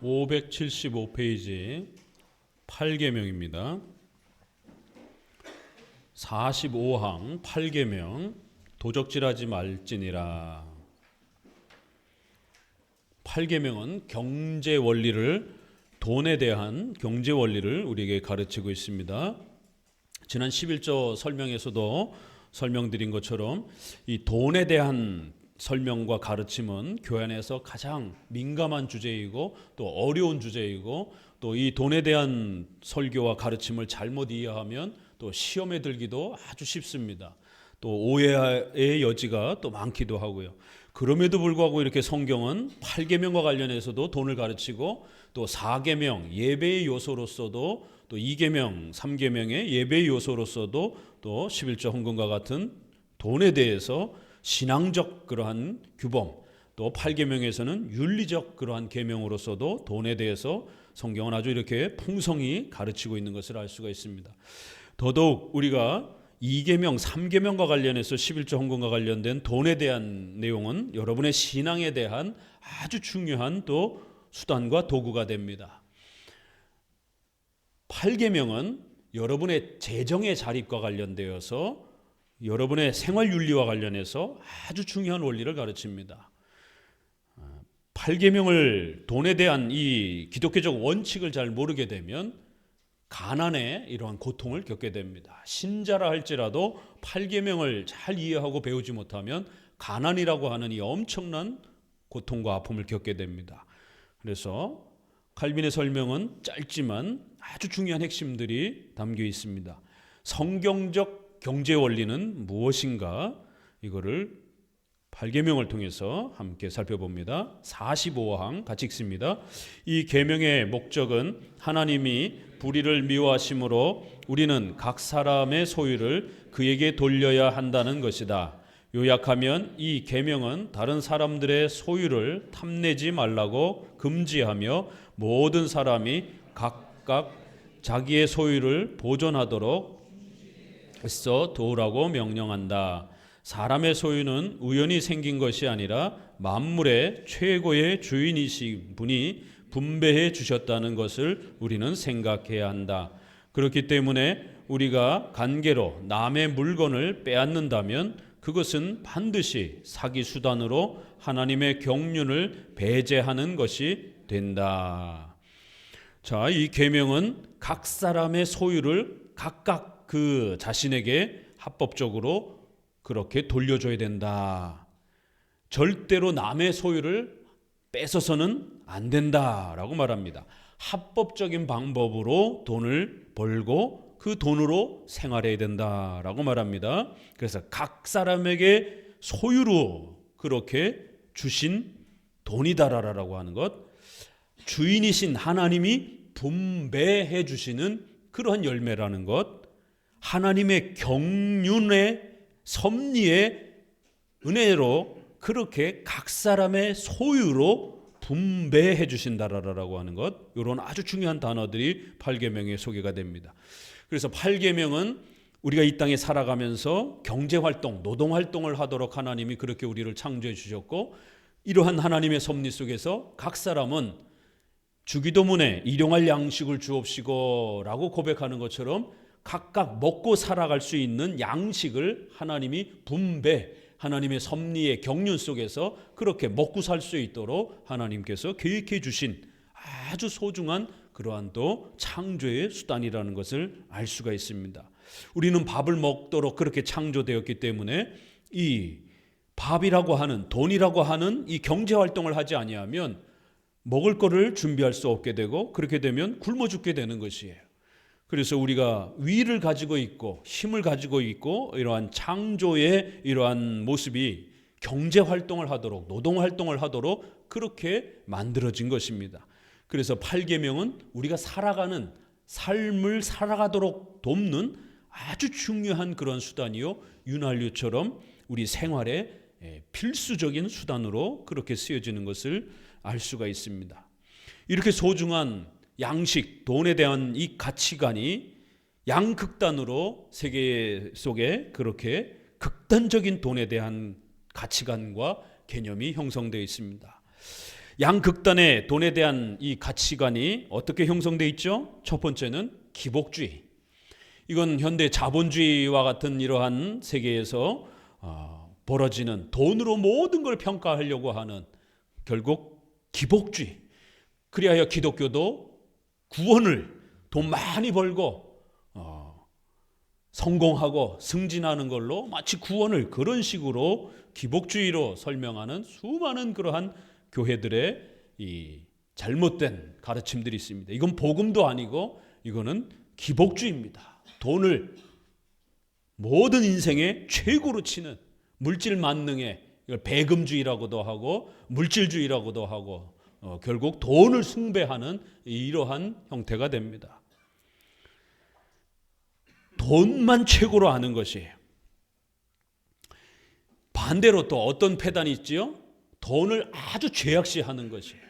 575페이지 8계명입니다. 45항 8계명 도적질하지 말지니라. 8계명은 경제 원리를, 돈에 대한 경제 원리를 우리에게 가르치고 있습니다. 지난 11조 설명에서도 설명드린 것처럼 이 돈에 대한 설명과 가르침은 교회 안에서 가장 민감한 주제이고 또 어려운 주제이고, 또 이 돈에 대한 설교와 가르침을 잘못 이해하면 또 시험에 들기도 아주 쉽습니다. 또 오해의 여지가 또 많기도 하고요. 그럼에도 불구하고 이렇게 성경은 8계명과 관련해서도 돈을 가르치고, 또 4계명 예배의 요소로서도, 또 2계명 3계명의 예배의 요소로서도, 또 11조 헌금과 같은 돈에 대해서 신앙적 그러한 규범, 또 8계명에서는 윤리적 그러한 계명으로서도 돈에 대해서 성경은 아주 이렇게 풍성히 가르치고 있는 것을 알 수가 있습니다. 더더욱 우리가 2계명, 3계명과 관련해서 11조 헌금과 관련된 돈에 대한 내용은 여러분의 신앙에 대한 아주 중요한 또 수단과 도구가 됩니다. 8계명은 여러분의 재정의 자립과 관련되어서 여러분의 생활윤리와 관련해서 아주 중요한 원리를 가르칩니다. 8계명을, 돈에 대한 이 기독교적 원칙을 잘 모르게 되면 가난의 이러한 고통을 겪게 됩니다. 신자라 할지라도 8계명을 잘 이해하고 배우지 못하면 가난이라고 하는 이 엄청난 고통과 아픔을 겪게 됩니다. 그래서 칼빈의 설명은 짧지만 아주 중요한 핵심들이 담겨 있습니다. 성경적 경제 원리는 무엇인가? 이거를 8계명을 통해서 함께 살펴봅니다. 45항 같이 읽습니다. 이 계명의 목적은 하나님이 불의를 미워하심으로 우리는 각 사람의 소유를 그에게 돌려야 한다는 것이다. 요약하면 이 계명은 다른 사람들의 소유를 탐내지 말라고 금지하며 모든 사람이 각각 자기의 소유를 보존하도록 애써 도우라고 명령한다. 사람의 소유는 우연히 생긴 것이 아니라 만물의 최고의 주인이신 분이 분배해 주셨다는 것을 우리는 생각해야 한다. 그렇기 때문에 우리가 관계로 남의 물건을 빼앗는다면 그것은 반드시 사기 수단으로 하나님의 경륜을 배제하는 것이 된다. 자, 이 계명은 각 사람의 소유를 각각 그 자신에게 합법적으로 그렇게 돌려줘야 된다. 절대로 남의 소유를 뺏어서는 안 된다라고 말합니다. 합법적인 방법으로 돈을 벌고 그 돈으로 생활해야 된다라고 말합니다. 그래서 각 사람에게 소유로 그렇게 주신 돈이다라고 하는 것, 주인이신 하나님이 분배해 주시는 그러한 열매라는 것, 하나님의 경륜의 섭리의 은혜로 그렇게 각 사람의 소유로 분배해 주신다라고 하는 것, 이런 아주 중요한 단어들이 8계명에 소개가 됩니다. 그래서 8계명은 우리가 이 땅에 살아가면서 경제활동, 노동활동을 하도록 하나님이 그렇게 우리를 창조해 주셨고, 이러한 하나님의 섭리 속에서 각 사람은 주기도문에 일용할 양식을 주옵시고 라고 고백하는 것처럼 각각 먹고 살아갈 수 있는 양식을 하나님이 분배, 하나님의 섭리의 경륜 속에서 그렇게 먹고 살 수 있도록 하나님께서 계획해 주신 아주 소중한 그러한 또 창조의 수단이라는 것을 알 수가 있습니다. 우리는 밥을 먹도록 그렇게 창조되었기 때문에 이 밥이라고 하는, 돈이라고 하는 이 경제활동을 하지 아니하면 먹을 거를 준비할 수 없게 되고, 그렇게 되면 굶어 죽게 되는 것이에요. 그래서 우리가 위를 가지고 있고 힘을 가지고 있고 이러한 창조의 이러한 모습이 경제활동을 하도록, 노동활동을 하도록 그렇게 만들어진 것입니다. 그래서 8계명은 우리가 살아가는 삶을 살아가도록 돕는 아주 중요한 그런 수단이요, 윤활유처럼 우리 생활의 필수적인 수단으로 그렇게 쓰여지는 것을 알 수가 있습니다. 이렇게 소중한 양식, 돈에 대한 이 가치관이 양극단으로 세계 속에 그렇게 극단적인 돈에 대한 가치관과 개념이 형성되어 있습니다. 양극단의 돈에 대한 이 가치관이 어떻게 형성돼 있죠? 첫 번째는 기복주의. 이건 현대 자본주의와 같은 이러한 세계에서 벌어지는 돈으로 모든 걸 평가하려고 하는 결국 기복주의. 그리하여 기독교도 구원을 돈 많이 벌고 성공하고 승진하는 걸로 마치 구원을 그런 식으로 기복주의로 설명하는 수많은 그러한 교회들의 이 잘못된 가르침들이 있습니다. 이건 복음도 아니고 이거는 기복주의입니다. 돈을 모든 인생의 최고로 치는 물질 만능의, 이걸 배금주의라고도 하고 물질주의라고도 하고 결국 돈을 숭배하는 이러한 형태가 됩니다. 돈만 최고로 아는 것이에요. 반대로 또 어떤 패단이 있지요? 돈을 아주 죄악시하는 것이에요.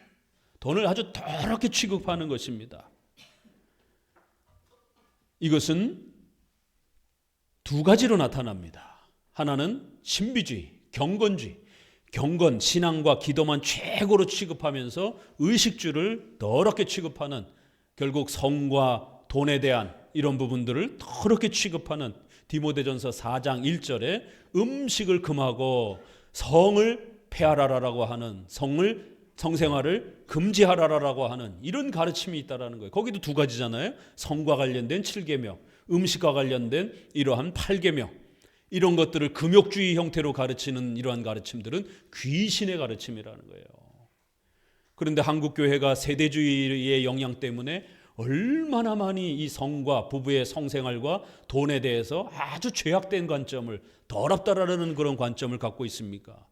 돈을 아주 더럽게 취급하는 것입니다. 이것은 두 가지로 나타납니다. 하나는 신비주의, 경건주의. 경건, 신앙과 기도만 최고로 취급하면서 의식주를 더럽게 취급하는, 결국 성과 돈에 대한 이런 부분들을 더럽게 취급하는 디모데전서 4장 1절에 음식을 금하고 성을 폐하라라고 하는, 성생활을 금지하라라고 하는 이런 가르침이 있다라는 거예요. 거기도 두 가지잖아요. 성과 관련된 7계명, 음식과 관련된 이러한 8계명. 이런 것들을 금욕주의 형태로 가르치는 이러한 가르침들은 귀신의 가르침이라는 거예요. 그런데 한국 교회가 세대주의의 영향 때문에 얼마나 많이 이 성과 부부의 성생활과 돈에 대해서 아주 죄악된 관점을, 더럽다라는 그런 관점을 갖고 있습니까?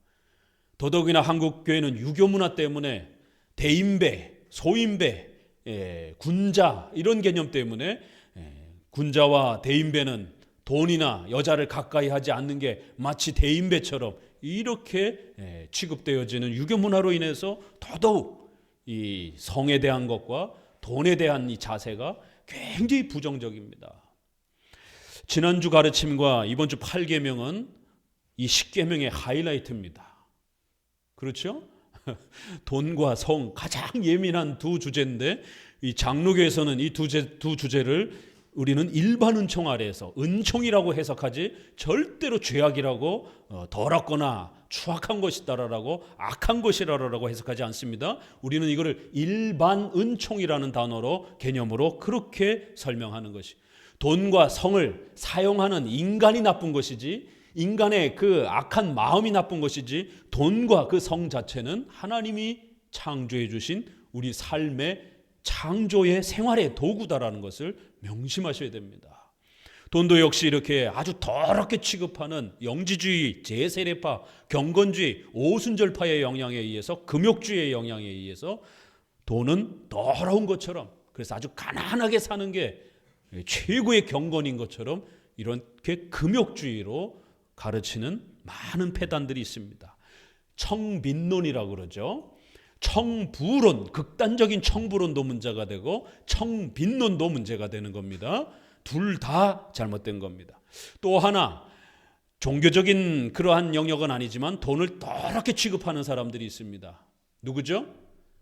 더더욱이나 한국 교회는 유교 문화 때문에 대인배, 소인배, 군자 이런 개념 때문에 군자와 대인배는 돈이나 여자를 가까이 하지 않는 게 마치 대인배처럼 이렇게 취급되어지는 유교 문화로 인해서 더더욱 이 성에 대한 것과 돈에 대한 이 자세가 굉장히 부정적입니다. 지난주 가르침과 이번 주 8계명은 이 10계명의 하이라이트입니다. 그렇죠? 돈과 성, 가장 예민한 두 주제인데 이 장로교에서는 이 두 주제를 우리는 일반 은총 아래에서, 은총이라고 해석하지 절대로 죄악이라고 더럽거나 추악한 것이다라고, 악한 것이라고 해석하지 않습니다. 우리는 이거를 일반 은총이라는 단어로, 개념으로 그렇게 설명하는 것이, 돈과 성을 사용하는 인간이 나쁜 것이지, 인간의 그 악한 마음이 나쁜 것이지, 돈과 그 성 자체는 하나님이 창조해 주신 우리 삶의 창조의 생활의 도구다라는 것을 명심하셔야 됩니다. 돈도 역시 이렇게 아주 더럽게 취급하는 영지주의, 제세례파, 경건주의, 오순절파의 영향에 의해서, 금욕주의의 영향에 의해서 돈은 더러운 것처럼, 그래서 아주 가난하게 사는 게 최고의 경건인 것처럼 이렇게 금욕주의로 가르치는 많은 패단들이 있습니다. 청빈론이라고 그러죠. 청부론, 극단적인 청부론도 문제가 되고 청빈론도 문제가 되는 겁니다. 둘 다 잘못된 겁니다. 또 하나, 종교적인 그러한 영역은 아니지만 돈을 더럽게 취급하는 사람들이 있습니다. 누구죠?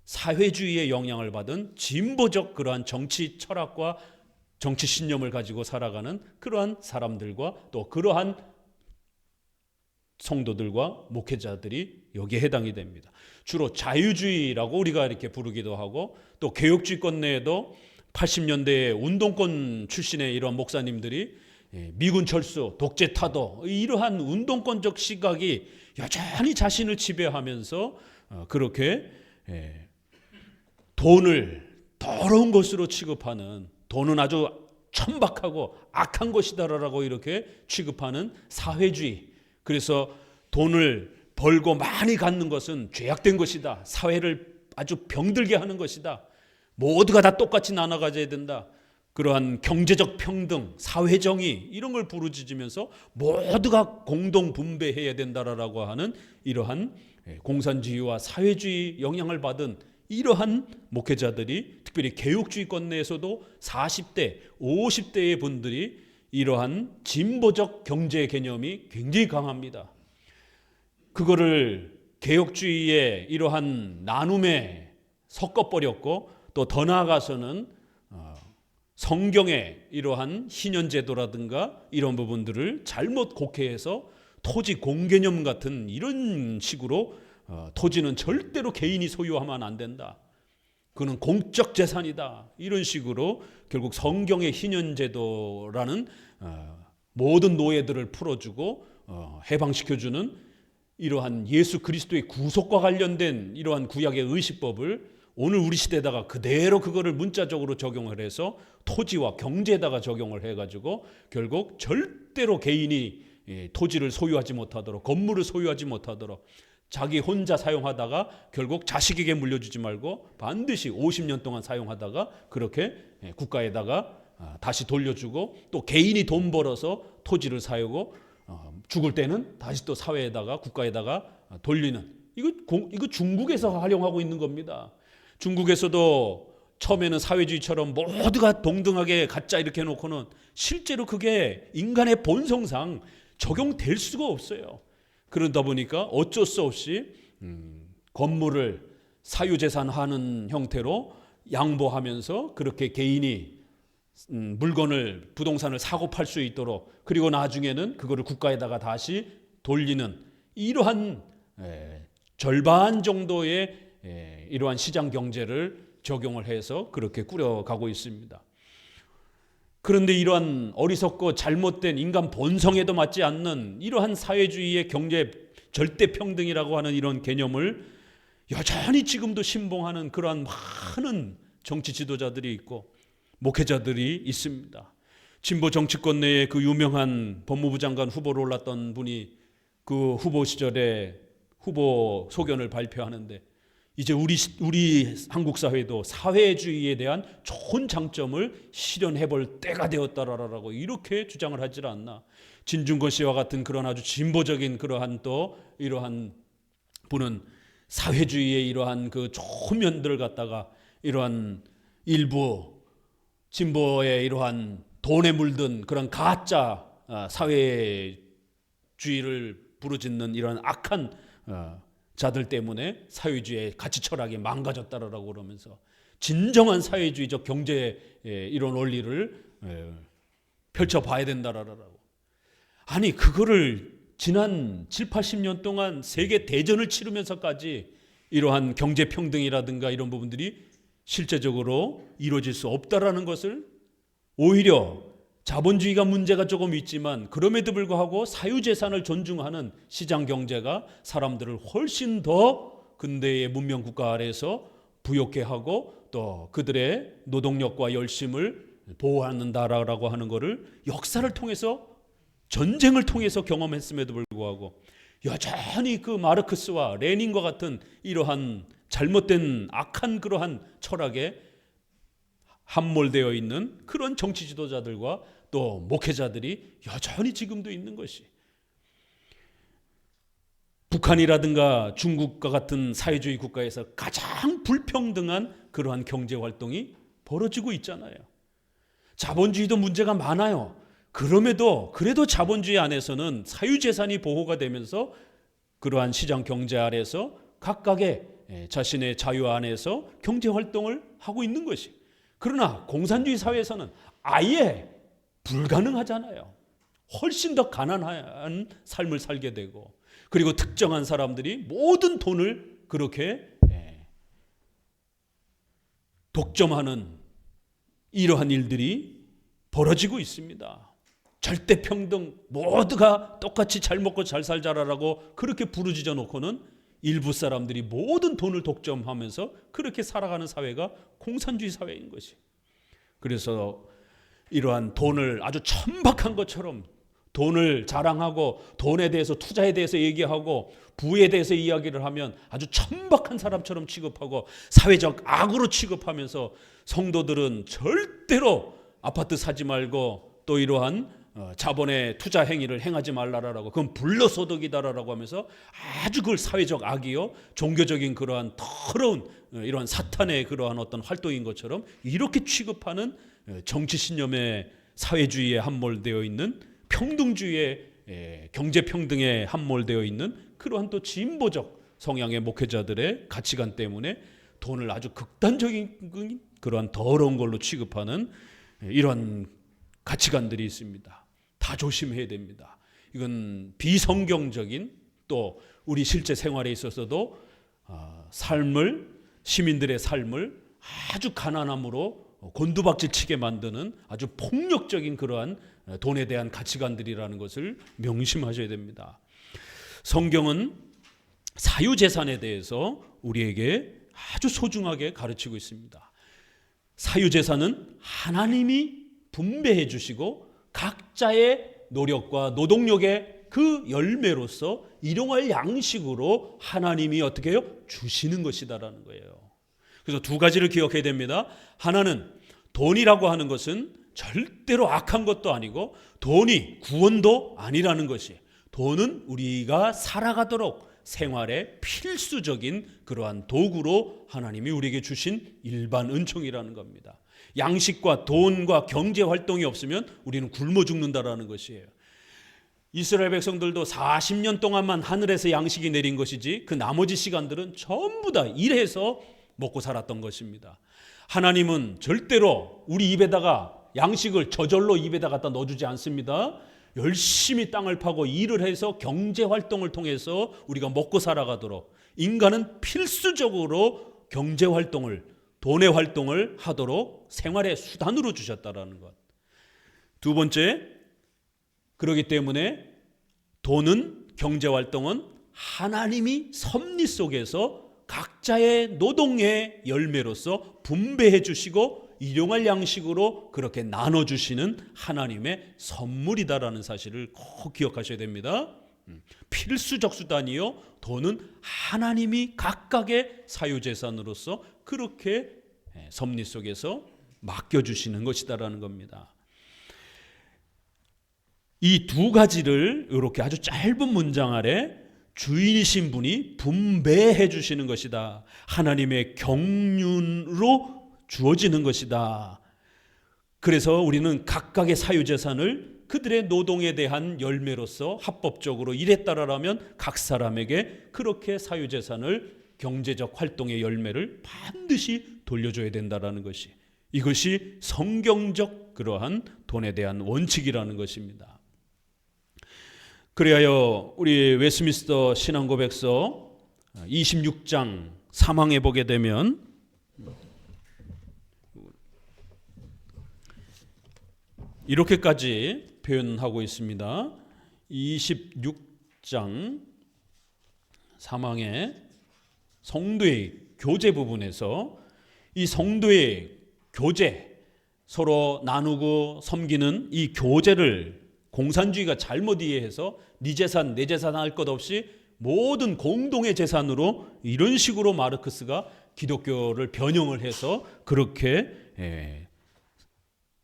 사회주의의 영향을 받은 진보적 그러한 정치 철학과 정치 신념을 가지고 살아가는 그러한 사람들과 또 그러한 성도들과 목회자들이 여기에 해당이 됩니다. 주로 자유주의라고 우리가 이렇게 부르기도 하고, 또 개혁주의권 내에도 80년대에 운동권 출신의 이런 목사님들이 미군 철수, 독재 타도, 이러한 운동권적 시각이 여전히 자신을 지배하면서 그렇게 돈을 더러운 것으로 취급하는, 돈은 아주 천박하고 악한 것이다라고 이렇게 취급하는 사회주의. 그래서 돈을 벌고 많이 갖는 것은 죄악된 것이다. 사회를 아주 병들게 하는 것이다. 모두가 다 똑같이 나눠 가져야 된다. 그러한 경제적 평등, 사회정의 이런 걸 부르짖으면서 모두가 공동 분배해야 된다라고 하는 이러한 공산주의와 사회주의 영향을 받은 이러한 목회자들이, 특별히 개혁주의권 내에서도 40대, 50대의 분들이 이러한 진보적 경제 개념이 굉장히 강합니다. 그거를 개혁주의의 이러한 나눔에 섞어버렸고 또 더 나아가서는 성경의 이러한 신현제도라든가 이런 부분들을 잘못 곡해해서 토지 공개념 같은 이런 식으로 토지는 절대로 개인이 소유하면 안 된다. 그는 공적 재산이다. 이런 식으로 결국 성경의 신현제도라는 모든 노예들을 풀어주고 해방시켜주는 이러한 예수 그리스도의 구속과 관련된 이러한 구약의 의식법을 오늘 우리 시대에다가 그대로 그거를 문자적으로 적용을 해서 토지와 경제에다가 적용을 해가지고 결국 절대로 개인이 토지를 소유하지 못하도록, 건물을 소유하지 못하도록 자기 혼자 사용하다가 결국 자식에게 물려주지 말고 반드시 50년 동안 사용하다가 그렇게 국가에다가 다시 돌려주고, 또 개인이 돈 벌어서 토지를 사유고 죽을 때는 다시 또 사회에다가 국가에다가 돌리는, 이거 중국에서 활용하고 있는 겁니다. 중국에서도 처음에는 사회주의처럼 모두가 동등하게 갖자 이렇게 해놓고는 실제로 그게 인간의 본성상 적용될 수가 없어요. 그러다 보니까 어쩔 수 없이 건물을 사유재산하는 형태로 양보하면서 그렇게 개인이 물건을, 부동산을 사고 팔 수 있도록, 그리고 나중에는 그거를 국가에다가 다시 돌리는 이러한 절반 정도의 이러한 시장 경제를 적용을 해서 그렇게 꾸려가고 있습니다. 그런데 이러한 어리석고 잘못된 인간 본성에도 맞지 않는 이러한 사회주의의 경제 절대평등이라고 하는 이런 개념을 여전히 지금도 신봉하는 그러한 많은 정치 지도자들이 있고 목회자들이 있습니다. 진보 정치권 내에 그 유명한 법무부 장관 후보로 올랐던 분이 그 후보 시절에 후보 소견을 발표하는데, 이제 우리 한국 사회도 사회주의에 대한 좋은 장점을 실현해 볼 때가 되었다라고 이렇게 주장을 하질 않나. 진중권 씨와 같은 그런 아주 진보적인 그러한 또 이러한 분은 사회주의의 이러한 그 좋은 면들을 갖다가 이러한 일부 진보의 이러한 돈에 물든 그런 가짜 사회주의를 부르짖는 이런 악한 자들 때문에 사회주의의 가치 철학이 망가졌다라고 그러면서 진정한 사회주의적 경제의 이런 원리를 펼쳐봐야 된다라고. 아니 그거를 지난 7, 80년 동안 세계 대전을 치르면서까지 이러한 경제평등이라든가 이런 부분들이 실제적으로 이루어질 수 없다라는 것을, 오히려 자본주의가 문제가 조금 있지만 그럼에도 불구하고 사유재산을 존중하는 시장경제가 사람들을 훨씬 더 근대의 문명국가 아래에서 부욕해 하고 또 그들의 노동력과 열심을 보호한다라고 하는 것을 역사를 통해서, 전쟁을 통해서 경험했음에도 불구하고 여전히 그 마르크스와 레닌과 같은 이러한 잘못된 악한 그러한 철학에 함몰되어 있는 그런 정치 지도자들과 또 목회자들이 여전히 지금도 있는 것이, 북한이라든가 중국과 같은 사회주의 국가에서 가장 불평등한 그러한 경제 활동이 벌어지고 있잖아요. 자본주의도 문제가 많아요. 그래도 자본주의 안에서는 사유재산이 보호가 되면서 그러한 시장 경제 아래서 각각의 자신의 자유 안에서 경제 활동을 하고 있는 것이, 그러나 공산주의 사회에서는 아예 불가능하잖아요. 훨씬 더 가난한 삶을 살게 되고, 그리고 특정한 사람들이 모든 돈을 그렇게 독점하는 이러한 일들이 벌어지고 있습니다. 절대평등, 모두가 똑같이 잘 먹고 잘 살자라고 그렇게 부르짖어 놓고는 일부 사람들이 모든 돈을 독점하면서 그렇게 살아가는 사회가 공산주의 사회인 것이. 그래서 이러한 돈을 아주 천박한 것처럼 돈을 자랑하고 돈에 대해서, 투자에 대해서 얘기하고 부에 대해서 이야기를 하면 아주 천박한 사람처럼 취급하고 사회적 악으로 취급하면서 성도들은 절대로 아파트 사지 말고 또 이러한 자본의 투자 행위를 행하지 말라라고, 그건 불로소득이다라고 하면서 아주 그걸 사회적 악이요, 종교적인 그러한 더러운 이러한 사탄의 그러한 어떤 활동인 것처럼 이렇게 취급하는 정치신념의 사회주의에 함몰되어 있는, 평등주의의 경제평등에 함몰되어 있는 그러한 또 진보적 성향의 목회자들의 가치관 때문에 돈을 아주 극단적인 그러한 더러운 걸로 취급하는 이런 가치관들이 있습니다. 다 조심해야 됩니다. 이건 비성경적인, 또 우리 실제 생활에 있어서도 시민들의 삶을 아주 가난함으로 곤두박질 치게 만드는 아주 폭력적인 그러한 돈에 대한 가치관들이라는 것을 명심하셔야 됩니다. 성경은 사유재산에 대해서 우리에게 아주 소중하게 가르치고 있습니다. 사유재산은 하나님이 분배해 주시고 각자의 노력과 노동력의 그 열매로서 일용할 양식으로 하나님이 어떻게 해요? 주시는 것이다라는 거예요. 그래서 두 가지를 기억해야 됩니다. 하나는 돈이라고 하는 것은 절대로 악한 것도 아니고 돈이 구원도 아니라는 것이, 돈은 우리가 살아가도록 생활의 필수적인 그러한 도구로 하나님이 우리에게 주신 일반 은총이라는 겁니다. 양식과 돈과 경제 활동이 없으면 우리는 굶어 죽는다라는 것이에요. 이스라엘 백성들도 40년 동안만 하늘에서 양식이 내린 것이지 그 나머지 시간들은 전부 다 일해서 먹고 살았던 것입니다. 하나님은 절대로 우리 입에다가 양식을 저절로 입에다 갖다 넣어주지 않습니다. 열심히 땅을 파고 일을 해서 경제 활동을 통해서 우리가 먹고 살아가도록 인간은 필수적으로 경제 활동을, 돈의 활동을 하도록 생활의 수단으로 주셨다라는 것. 두 번째, 그렇기 때문에 돈은, 경제 활동은 하나님이 섭리 속에서 각자의 노동의 열매로서 분배해 주시고 일용할 양식으로 그렇게 나눠주시는 하나님의 선물이다라는 사실을 꼭 기억하셔야 됩니다. 필수적 수단이요, 돈은 하나님이 각각의 사유재산으로서 그렇게 섭리 속에서 맡겨주시는 것이다라는 겁니다. 이 두 가지를 이렇게 아주 짧은 문장 아래 주인이신 분이 분배해 주시는 것이다. 하나님의 경륜으로 주어지는 것이다. 그래서 우리는 각각의 사유재산을 그들의 노동에 대한 열매로서 합법적으로 일했다라면 각 사람에게 그렇게 사유재산을, 경제적 활동의 열매를 반드시 돌려줘야 된다라는 것이, 이것이 성경적 그러한 돈에 대한 원칙이라는 것입니다. 그리하여 우리 웨스민스터 신앙고백서 26장 3항에 보게 되면 이렇게까지 표현하고 있습니다. 26장 3항의 성도의 교제 부분에서 이 성도의 교제, 서로 나누고 섬기는 이 교제를 공산주의가 잘못 이해해서 네 재산 내 재산 할 것 없이 모든 공동의 재산으로, 이런 식으로 마르크스가 기독교를 변형을 해서 그렇게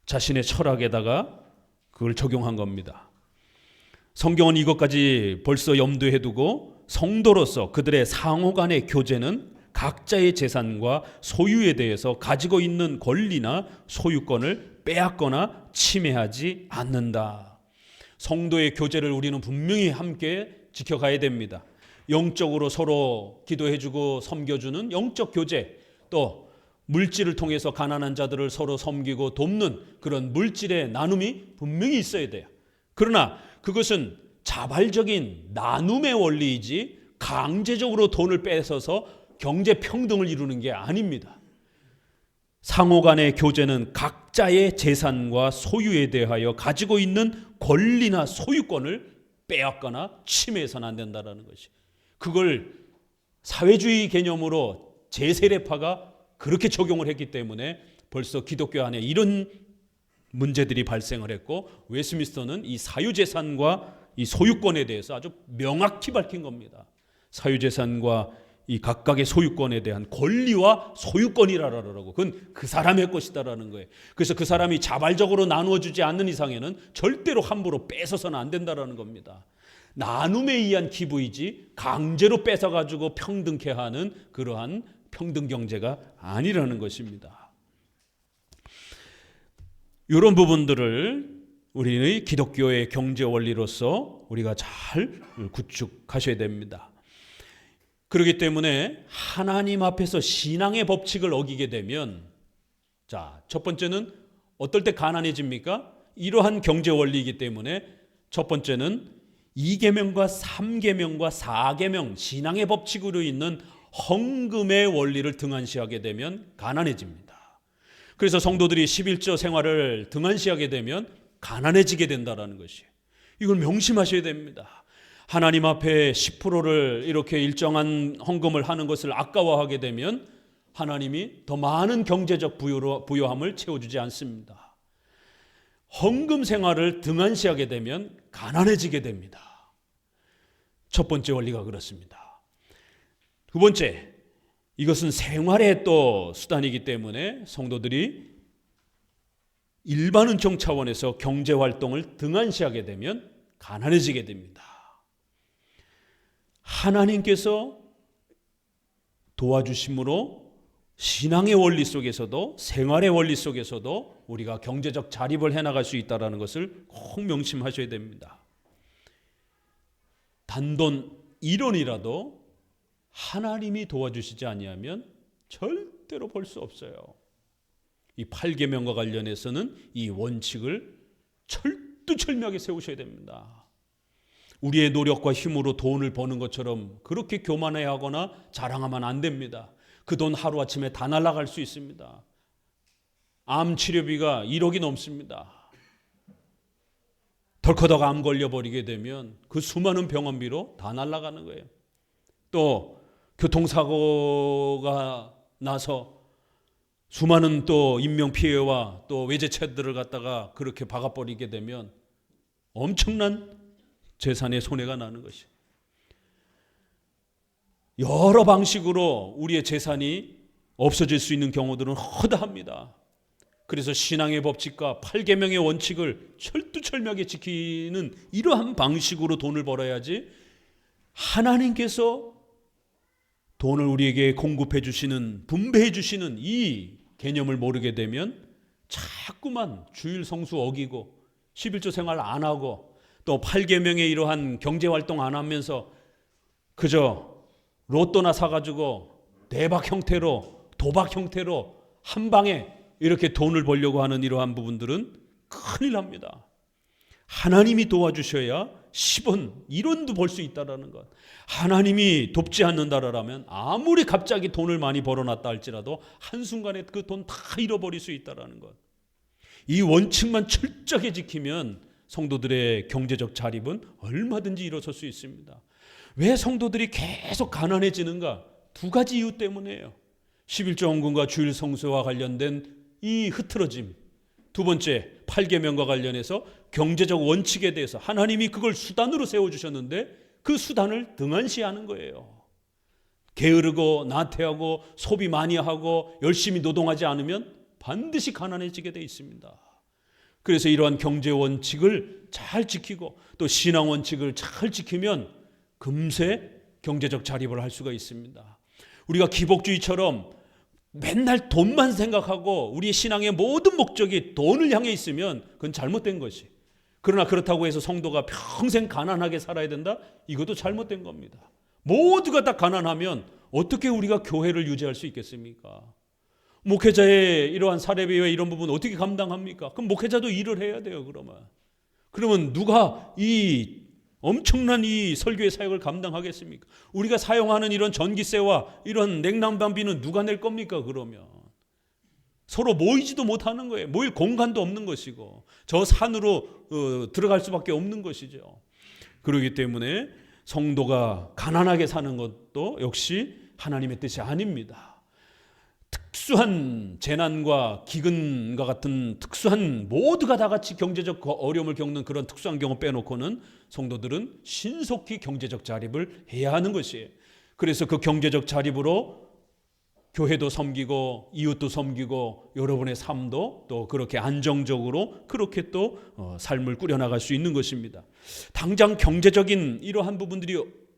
자신의 철학에다가 그걸 적용한 겁니다. 성경은 이것까지 벌써 염두에 두고 성도로서 그들의 상호 간의 교제는 각자의 재산과 소유에 대해서 가지고 있는 권리나 소유권을 빼앗거나 침해하지 않는다. 성도의 교제를 우리는 분명히 함께 지켜가야 됩니다. 영적으로 서로 기도해주고 섬겨주는 영적 교제, 또 물질을 통해서 가난한 자들을 서로 섬기고 돕는 그런 물질의 나눔이 분명히 있어야 돼요. 그러나 그것은 자발적인 나눔의 원리이지 강제적으로 돈을 뺏어서 경제 평등을 이루는 게 아닙니다. 상호 간의 교제는 각자의 재산과 소유에 대하여 가지고 있는 권리나 소유권을 빼앗거나 침해해서는 안 된다는 것이, 그걸 사회주의 개념으로 제세례파가 그렇게 적용을 했기 때문에 벌써 기독교 안에 이런 문제들이 발생을 했고, 웨스민스터는 이 사유재산과 이 소유권에 대해서 아주 명확히 밝힌 겁니다. 사유재산과 이 각각의 소유권에 대한 권리와 소유권이라고, 그건 그 사람의 것이다라는 거예요. 그래서 그 사람이 자발적으로 나누어 주지 않는 이상에는 절대로 함부로 뺏어서는 안 된다라는 겁니다. 나눔에 의한 기부이지 강제로 뺏어가지고 평등케 하는 그러한 평등 경제가 아니라는 것입니다. 이런 부분들을 우리의 기독교의 경제 원리로서 우리가 잘 구축하셔야 됩니다. 그렇기 때문에 하나님 앞에서 신앙의 법칙을 어기게 되면, 자, 첫 번째는 어떨 때 가난해집니까? 이러한 경제 원리이기 때문에 첫 번째는 2계명과 3계명과 4계명 신앙의 법칙으로 있는 헌금의 원리를 등한시하게 되면 가난해집니다. 그래서 성도들이 11조 생활을 등한시하게 되면 가난해지게 된다는 것이에요. 이걸 명심하셔야 됩니다. 하나님 앞에 10%를 이렇게 일정한 헌금을 하는 것을 아까워하게 되면 하나님이 더 많은 경제적 부요함을 채워주지 않습니다. 헌금 생활을 등한시하게 되면 가난해지게 됩니다. 첫 번째 원리가 그렇습니다. 두 번째, 이것은 생활의 또 수단이기 때문에 성도들이 일반 은총 차원에서 경제활동을 등한시하게 되면 가난해지게 됩니다. 하나님께서 도와주심으로 신앙의 원리 속에서도 생활의 원리 속에서도 우리가 경제적 자립을 해나갈 수 있다는 것을 꼭 명심하셔야 됩니다. 단돈 1원이라도 하나님이 도와주시지 아니하면 절대로 벌 수 없어요. 이 8계명과 관련해서는 이 원칙을 철두철미하게 세우셔야 됩니다. 우리의 노력과 힘으로 돈을 버는 것처럼 그렇게 교만해하거나 자랑하면 안 됩니다. 그 돈 하루아침에 다 날아갈 수 있습니다. 암 치료비가 1억이 넘습니다. 덜커덕 암 걸려버리게 되면 그 수많은 병원비로 다 날아가는 거예요. 또 교통사고가 나서 수많은 또 인명피해와 또 외제차들을 갖다가 그렇게 박아버리게 되면 엄청난 재산의 손해가 나는 것이에요. 여러 방식으로 우리의 재산이 없어질 수 있는 경우들은 허다합니다. 그래서 신앙의 법칙과 8계명의 원칙을 철두철미하게 지키는 이러한 방식으로 돈을 벌어야지 하나님께서 돈을 우리에게 공급해 주시는, 분배해 주시는 이 개념을 모르게 되면 자꾸만 주일 성수 어기고 11조 생활 안 하고 또 8계명의 이러한 경제활동 안 하면서 그저 로또나 사가지고 대박 형태로 도박 형태로 한 방에 이렇게 돈을 벌려고 하는 이러한 부분들은 큰일 납니다. 하나님이 도와주셔야 10원, 1원도 벌 수 있다는 것. 하나님이 돕지 않는다라면 아무리 갑자기 돈을 많이 벌어놨다 할지라도 한순간에 그 돈 다 잃어버릴 수 있다는 것. 이 원칙만 철저하게 지키면 성도들의 경제적 자립은 얼마든지 일어설 수 있습니다. 왜 성도들이 계속 가난해지는가? 두 가지 이유 때문이에요. 11조 헌금과 주일 성수와 관련된 이 흐트러짐. 두 번째, 8계명과 관련해서 경제적 원칙에 대해서 하나님이 그걸 수단으로 세워주셨는데 그 수단을 등한시하는 거예요. 게으르고 나태하고 소비 많이 하고 열심히 노동하지 않으면 반드시 가난해지게 돼 있습니다. 그래서 이러한 경제 원칙을 잘 지키고 또 신앙 원칙을 잘 지키면 금세 경제적 자립을 할 수가 있습니다. 우리가 기복주의처럼 맨날 돈만 생각하고 우리의 신앙의 모든 목적이 돈을 향해 있으면 그건 잘못된 것이. 그러나 그렇다고 해서 성도가 평생 가난하게 살아야 된다? 이것도 잘못된 겁니다. 모두가 다 가난하면 어떻게 우리가 교회를 유지할 수 있겠습니까? 목회자의 이러한 사례비와 이런 부분 어떻게 감당합니까? 그럼 목회자도 일을 해야 돼요. 그러면 누가 이 엄청난 이 설교의 사역을 감당하겠습니까? 우리가 사용하는 이런 전기세와 이런 냉난방비는 누가 낼 겁니까? 그러면 서로 모이지도 못하는 거예요. 모일 공간도 없는 것이고 저 산으로 들어갈 수밖에 없는 것이죠. 그렇기 때문에 성도가 가난하게 사는 것도 역시 하나님의 뜻이 아닙니다. 특수한 재난과 기근과 같은 특수한 모두가 다 같이 경제적 어려움을 겪는 그런 특수한 경우 빼놓고는 성도들은 신속히 경제적 자립을 해야 하는 것이에요. 그래서 그 경제적 자립으로 교회도 섬기고 이웃도 섬기고 여러분의 삶도 또 그렇게 안정적으로 그렇게 또 삶을 꾸려나갈 수 있는 것입니다. 당장 경제적인 이러한 부분들이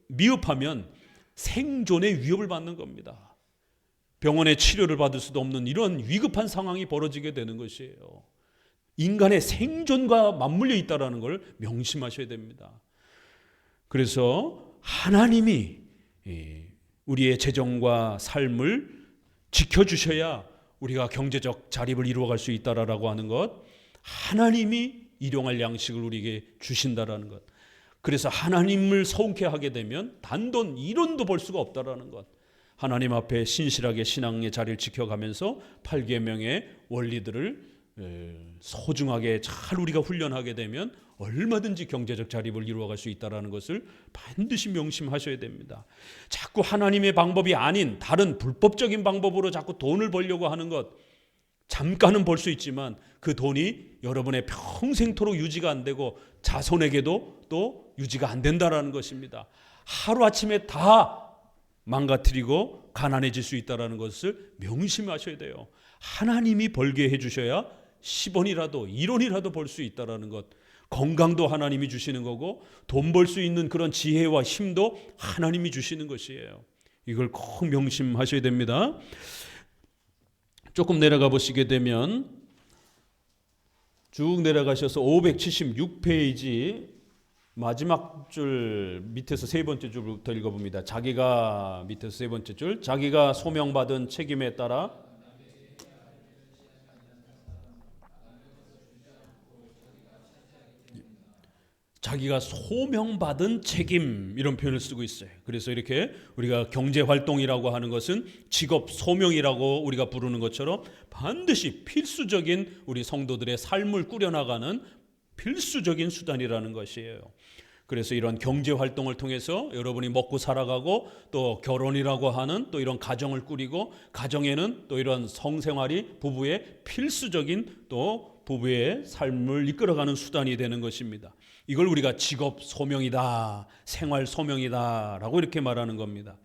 미흡하면 생존의 위협을 받는 겁니다. 병원에 치료를 받을 수도 없는 이런 위급한 상황이 벌어지게 되는 것이에요. 인간의 생존과 맞물려 있다는 걸 명심하셔야 됩니다. 그래서 하나님이 우리의 재정과 삶을 지켜주셔야 우리가 경제적 자립을 이루어갈 수 있다라고 하는 것, 하나님이 일용할 양식을 우리에게 주신다라는 것, 그래서 하나님을 성케 하게 되면 단돈 1원도 벌 수가 없다라는 것, 하나님 앞에 신실하게 신앙의 자리를 지켜가면서 8계명의 원리들을 소중하게 잘 우리가 훈련하게 되면 얼마든지 경제적 자립을 이루어갈 수 있다는 것을 반드시 명심하셔야 됩니다. 자꾸 하나님의 방법이 아닌 다른 불법적인 방법으로 자꾸 돈을 벌려고 하는 것, 잠깐은 벌 수 있지만 그 돈이 여러분의 평생토록 유지가 안 되고 자손에게도 또 유지가 안 된다는 것입니다. 하루아침에 다 망가뜨리고 가난해질 수 있다는 것을 명심하셔야 돼요. 하나님이 벌게 해주셔야 10원이라도 1원이라도 벌 수 있다는 것, 건강도 하나님이 주시는 거고 돈 벌 수 있는 그런 지혜와 힘도 하나님이 주시는 것이에요. 이걸 꼭 명심하셔야 됩니다. 조금 내려가 보시게 되면 쭉 내려가셔서 576페이지 마지막 줄 밑에서 세 번째 줄부터 읽어봅니다. 자기가 밑에서 세 번째 줄, 자기가 소명받은 책임에 따라 자기가 소명받은 책임, 이런 표현을 쓰고 있어요. 그래서 이렇게 우리가 경제활동이라고 하는 것은 직업 소명이라고 우리가 부르는 것처럼 반드시 필수적인 우리 성도들의 삶을 꾸려나가는 필수적인 수단이라는 것이에요. 그래서 이런 경제활동을 통해서 여러분이 먹고 살아가고 또 결혼이라고 하는 또 이런 가정을 꾸리고 가정에는 또 이런 성생활이 부부의 필수적인 또 부부의 삶을 이끌어가는 수단이 되는 것입니다. 이걸 우리가 직업 소명이다, 생활 소명이다 라고 이렇게 말하는 겁니다.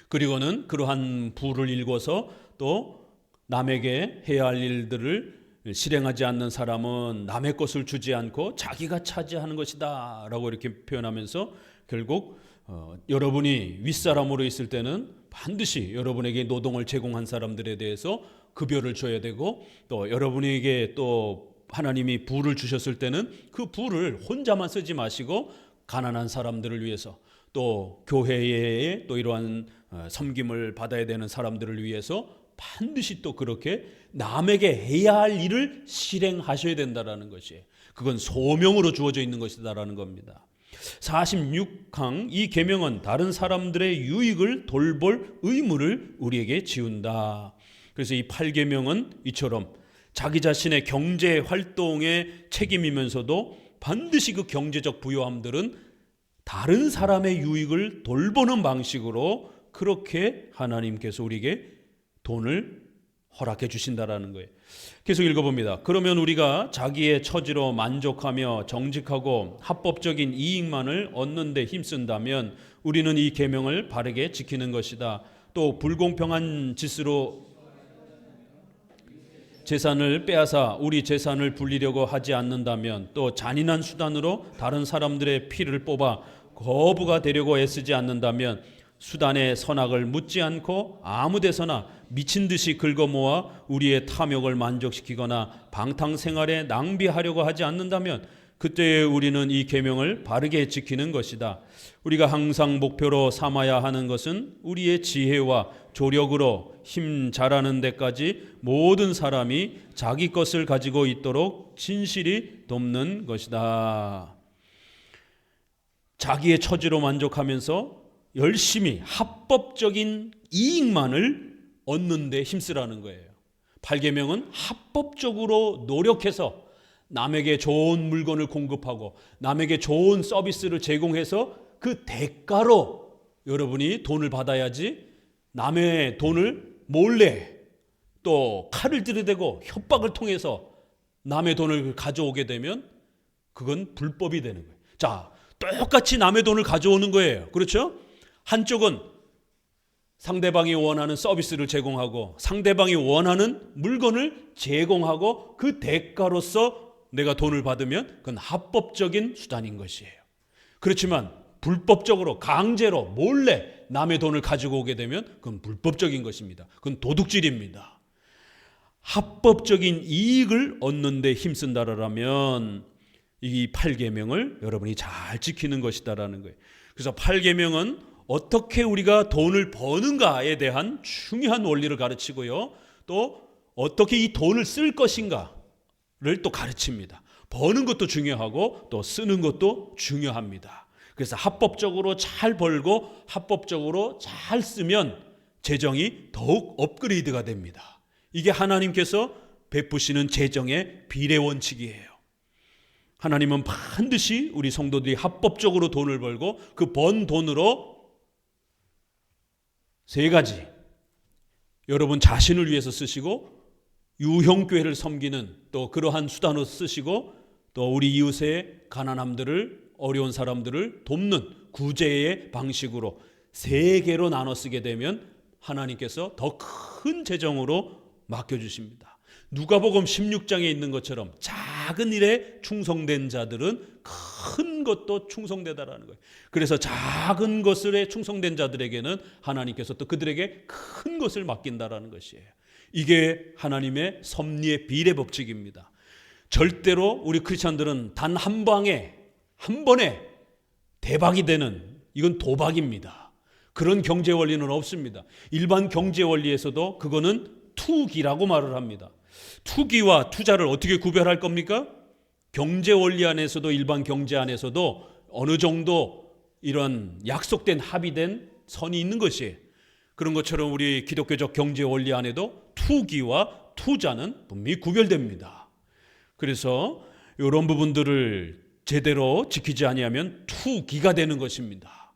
그리고는 그러한 부를 일궈서 또 남에게 해야 할 일들을 실행하지 않는 사람은 남의 것을 주지 않고 자기가 차지하는 것이다 라고 이렇게 표현하면서 결국 여러분이 윗사람으로 있을 때는 반드시 여러분에게 노동을 제공한 사람들에 대해서 급여를 줘야 되고, 또 여러분에게 또 하나님이 부를 주셨을 때는 그 부를 혼자만 쓰지 마시고 가난한 사람들을 위해서 또 교회에 또 이러한 섬김을 받아야 되는 사람들을 위해서 반드시 또 그렇게 남에게 해야 할 일을 실행하셔야 된다는 것이에요. 그건 소명으로 주어져 있는 것이다라는 겁니다. 46항, 이 계명은 다른 사람들의 유익을 돌볼 의무를 우리에게 지운다. 그래서 이 8계명은 이처럼 자기 자신의 경제 활동의 책임이면서도 반드시 그 경제적 부요함들은 다른 사람의 유익을 돌보는 방식으로 그렇게 하나님께서 우리에게 돈을 허락해 주신다라는 거예요. 계속 읽어봅니다. 그러면 우리가 자기의 처지로 만족하며 정직하고 합법적인 이익만을 얻는 데 힘쓴다면 우리는 이 계명을 바르게 지키는 것이다. 또 불공평한 짓으로 재산을 빼앗아 우리 재산을 불리려고 하지 않는다면, 또 잔인한 수단으로 다른 사람들의 피를 뽑아 거부가 되려고 애쓰지 않는다면, 수단의 선악을 묻지 않고 아무 데서나 미친 듯이 긁어모아 우리의 탐욕을 만족시키거나 방탕생활에 낭비하려고 하지 않는다면 그때 우리는 이 계명을 바르게 지키는 것이다. 우리가 항상 목표로 삼아야 하는 것은 우리의 지혜와 조력으로 힘 잘하는 데까지 모든 사람이 자기 것을 가지고 있도록 진실이 돕는 것이다. 자기의 처지로 만족하면서 열심히 합법적인 이익만을 얻는 데 힘쓰라는 거예요. 8계명은 합법적으로 노력해서 남에게 좋은 물건을 공급하고 남에게 좋은 서비스를 제공해서 그 대가로 여러분이 돈을 받아야지, 남의 돈을 몰래 또 칼을 들이대고 협박을 통해서 남의 돈을 가져오게 되면 그건 불법이 되는 거예요. 자, 똑같이 남의 돈을 가져오는 거예요. 그렇죠? 한쪽은 상대방이 원하는 서비스를 제공하고 상대방이 원하는 물건을 제공하고 그 대가로서 내가 돈을 받으면 그건 합법적인 수단인 것이에요. 그렇지만 불법적으로 강제로 몰래 남의 돈을 가지고 오게 되면 그건 불법적인 것입니다. 그건 도둑질입니다. 합법적인 이익을 얻는 데 힘쓴다라면 이 8계명을 여러분이 잘 지키는 것이다라는 거예요. 그래서 8계명은 어떻게 우리가 돈을 버는가에 대한 중요한 원리를 가르치고요. 또 어떻게 이 돈을 쓸 것인가를 또 가르칩니다. 버는 것도 중요하고 또 쓰는 것도 중요합니다. 그래서 합법적으로 잘 벌고 합법적으로 잘 쓰면 재정이 더욱 업그레이드가 됩니다. 이게 하나님께서 베푸시는 재정의 비례 원칙이에요. 하나님은 반드시 우리 성도들이 합법적으로 돈을 벌고 그 번 돈으로 세 가지, 여러분 자신을 위해서 쓰시고 유형교회를 섬기는 또 그러한 수단으로 쓰시고 또 우리 이웃의 가난함들을, 어려운 사람들을 돕는 구제의 방식으로 세 개로 나눠 쓰게 되면 하나님께서 더 큰 재정으로 맡겨주십니다. 누가복음 16장에 있는 것처럼 작은 일에 충성된 자들은 큰 것도 충성되다라는 거예요. 그래서 작은 것에 충성된 자들에게는 하나님께서 또 그들에게 큰 것을 맡긴다라는 것이에요. 이게 하나님의 섭리의 비례 법칙입니다. 절대로 우리 크리스찬들은 단 한 번에 대박이 되는, 이건 도박입니다. 그런 경제 원리는 없습니다. 일반 경제 원리에서도 그거는 투기라고 말을 합니다. 투기와 투자를 어떻게 구별할 겁니까? 경제 원리 안에서도, 일반 경제 안에서도 어느 정도 이런 약속된 합의된 선이 있는 것이에요. 그런 것처럼 우리 기독교적 경제 원리 안에도 투기와 투자는 분명히 구별됩니다. 그래서 이런 부분들을 제대로 지키지 아니하면 투기가 되는 것입니다.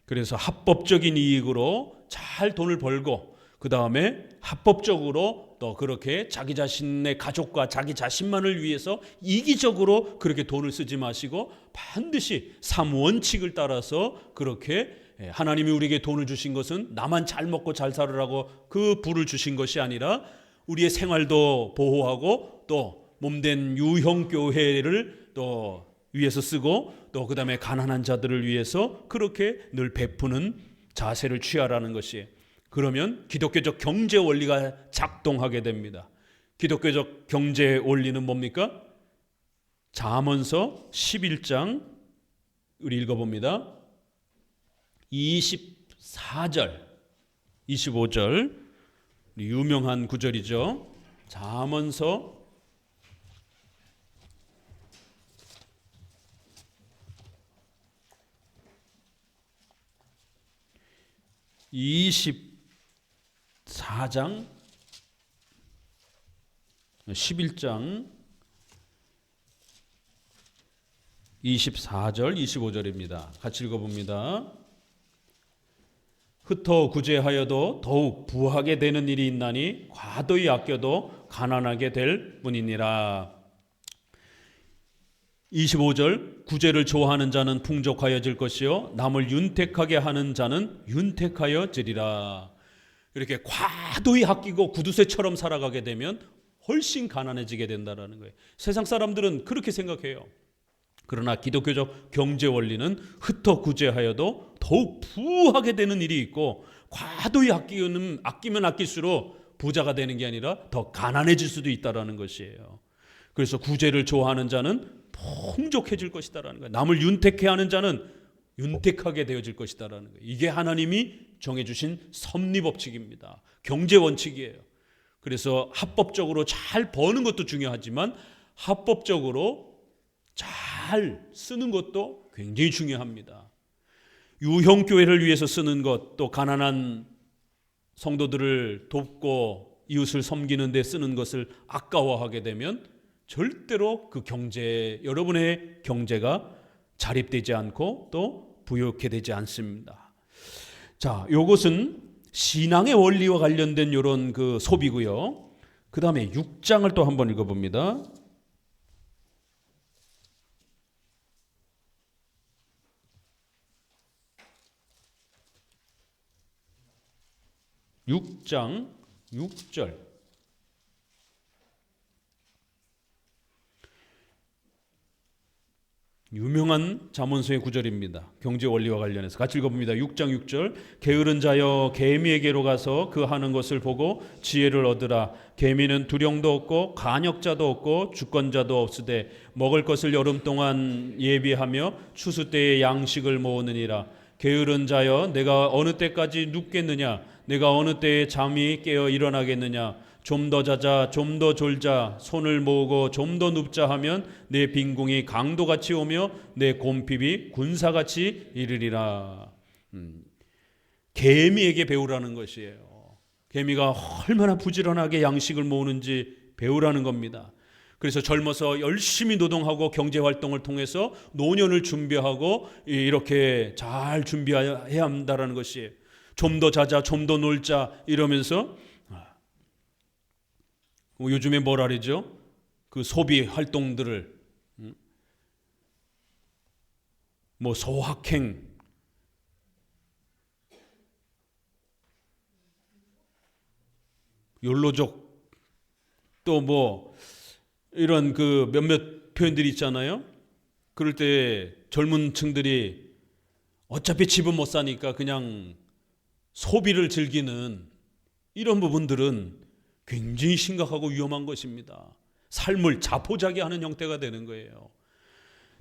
그래서 합법적인 이익으로 잘 돈을 벌고 그 다음에 합법적으로 또 그렇게 자기 자신의 가족과 자기 자신만을 위해서 이기적으로 그렇게 돈을 쓰지 마시고 반드시 3원칙을 따라서 그렇게, 하나님이 우리에게 돈을 주신 것은 나만 잘 먹고 잘 살으라고 그 부를 주신 것이 아니라 우리의 생활도 보호하고 또 몸된 유형교회를 또 위해서 쓰고 또 그 다음에 가난한 자들을 위해서 그렇게 늘 베푸는 자세를 취하라는 것이에요. 그러면 기독교적 경제 원리가 작동하게 됩니다. 기독교적 경제 원리는 뭡니까? 잠언서 11장 우리 읽어봅니다. 24절 25절 유명한 구절이죠. 잠언서 24장 11장 24절 25절입니다. 같이 읽어봅니다. 흩어 구제하여도 더욱 부하게 되는 일이 있나니 과도히 아껴도 가난하게 될 뿐이니라. 25절 구제를 좋아하는 자는 풍족하여질 것이요 남을 윤택하게 하는 자는 윤택하여지리라. 이렇게 과도히 아끼고 구두쇠처럼 살아가게 되면 훨씬 가난해지게 된다는 거예요. 세상 사람들은 그렇게 생각해요. 그러나 기독교적 경제 원리는 흩어 구제하여도 더욱 부하게 되는 일이 있고 과도히 아끼면 아낄수록 부자가 되는 게 아니라 더 가난해질 수도 있다는 것이에요. 그래서 구제를 좋아하는 자는 풍족해질 것이다라는 거예요. 남을 윤택해 하는 자는 윤택하게 되어질 것이다라는 거예요. 이게 하나님이 정해주신 섭리법칙입니다. 경제 원칙이에요. 그래서 합법적으로 잘 버는 것도 중요하지만 합법적으로 잘 쓰는 것도 굉장히 중요합니다. 유형교회를 위해서 쓰는 것, 또 가난한 성도들을 돕고 이웃을 섬기는 데 쓰는 것을 아까워하게 되면 절대로 그 경제, 여러분의 경제가 자립되지 않고 또 부유하게 되지 않습니다. 자, 요것은 신앙의 원리와 관련된 이런 그 소비고요. 그 다음에 6장을 또 한번 읽어봅니다. 6장 6절 유명한 잠언서의 구절입니다. 경제 원리와 관련해서 같이 읽어봅니다. 6장 6절 게으른 자여 개미에게로 가서 그 하는 것을 보고 지혜를 얻으라. 개미는 두령도 없고 간역자도 없고 주권자도 없으되 먹을 것을 여름 동안 예비하며 추수 때에 양식을 모으느니라. 게으른 자여 내가 어느 때까지 눕겠느냐 내가 어느 때에 잠이 깨어 일어나겠느냐 좀 더 자자 좀 더 졸자 손을 모으고 좀 더 눕자 하면 내 빈궁이 강도같이 오며 내 곰핍이 군사같이 이르리라. 개미에게 배우라는 것이에요. 개미가 얼마나 부지런하게 양식을 모으는지 배우라는 겁니다. 그래서 젊어서 열심히 노동하고 경제활동을 통해서 노년을 준비하고 이렇게 잘 준비해야 한다는 것이에요. 좀 더 자자 좀 더 놀자 이러면서 요즘에 뭐라 그러죠? 그 소비 활동들을 뭐 소확행 욜로족 또 뭐 이런 그 몇몇 표현들이 있잖아요. 그럴 때 젊은 층들이 어차피 집은 못 사니까 그냥 소비를 즐기는 이런 부분들은 굉장히 심각하고 위험한 것입니다. 삶을 자포자기하는 형태가 되는 거예요.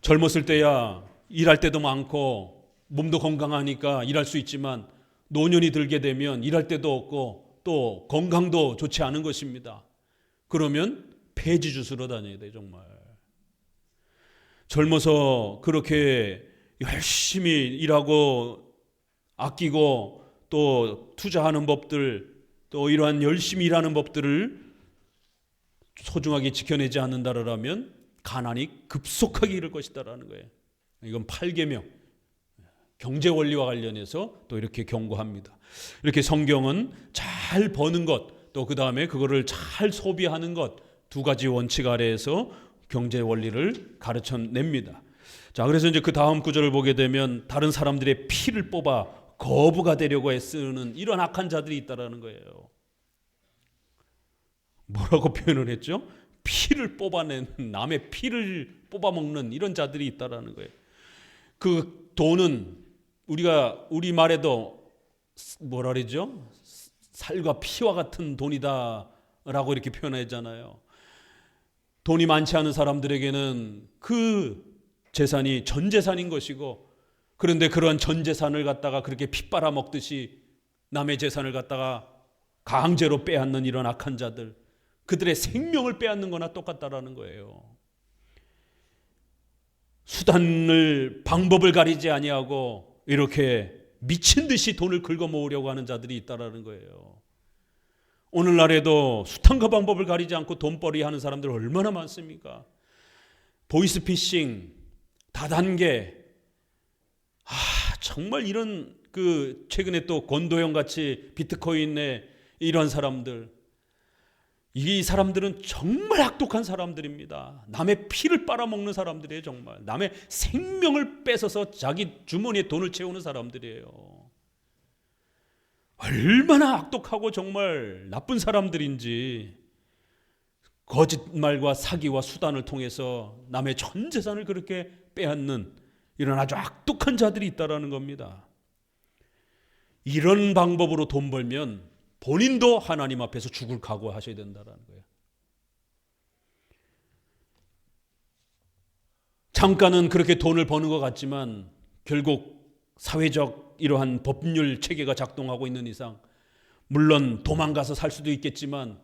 젊었을 때야 일할 때도 많고 몸도 건강하니까 일할 수 있지만 노년이 들게 되면 일할 때도 없고 또 건강도 좋지 않은 것입니다. 그러면 폐지주스로 다녀야 돼 정말. 젊어서 그렇게 열심히 일하고 아끼고 또 투자하는 법들 또 이러한 열심히 일하는 법들을 소중하게 지켜내지 않는다라면 가난이 급속하게 이를 것이다라는 거예요. 이건 8계명 경제 원리와 관련해서 또 이렇게 경고합니다. 이렇게 성경은 잘 버는 것, 또 그 다음에 그거를 잘 소비하는 것 두 가지 원칙 아래에서 경제 원리를 가르쳐냅니다. 자, 그래서 이제 그 다음 구절을 보게 되면 다른 사람들의 피를 뽑아 거부가 되려고 애쓰는 이런 악한 자들이 있다라는 거예요. 뭐라고 표현을 했죠? 피를 뽑아내는 남의 피를 뽑아먹는 이런 자들이 있다라는 거예요. 그 돈은 우리 말에도 뭐라 그러죠? 살과 피와 같은 돈이다라고 이렇게 표현하잖아요. 돈이 많지 않은 사람들에게는 그 재산이 전 재산인 것이고, 그런데 그러한 전 재산을 갖다가 그렇게 피 빨아먹듯이 남의 재산을 갖다가 강제로 빼앗는 이런 악한 자들, 그들의 생명을 빼앗는 거나 똑같다라는 거예요. 수단을 방법을 가리지 아니하고 이렇게 미친 듯이 돈을 긁어 모으려고 하는 자들이 있다라는 거예요. 오늘날에도 수단과 방법을 가리지 않고 돈벌이 하는 사람들 얼마나 많습니까? 보이스피싱, 다단계, 정말 이런 최근에 또 권도영 같이 비트코인의 이런 사람들, 이 사람들은 정말 악독한 사람들입니다. 남의 피를 빨아먹는 사람들이에요. 정말 남의 생명을 뺏어서 자기 주머니에 돈을 채우는 사람들이에요. 얼마나 악독하고 정말 나쁜 사람들인지, 거짓말과 사기와 수단을 통해서 남의 전 재산을 그렇게 빼앗는 이런 아주 악독한 자들이 있다라는 겁니다. 이런 방법으로 돈 벌면 본인도 하나님 앞에서 죽을 각오하셔야 된다는 거예요. 잠깐은 그렇게 돈을 버는 것 같지만 결국 사회적 이러한 법률 체계가 작동하고 있는 이상, 물론 도망가서 살 수도 있겠지만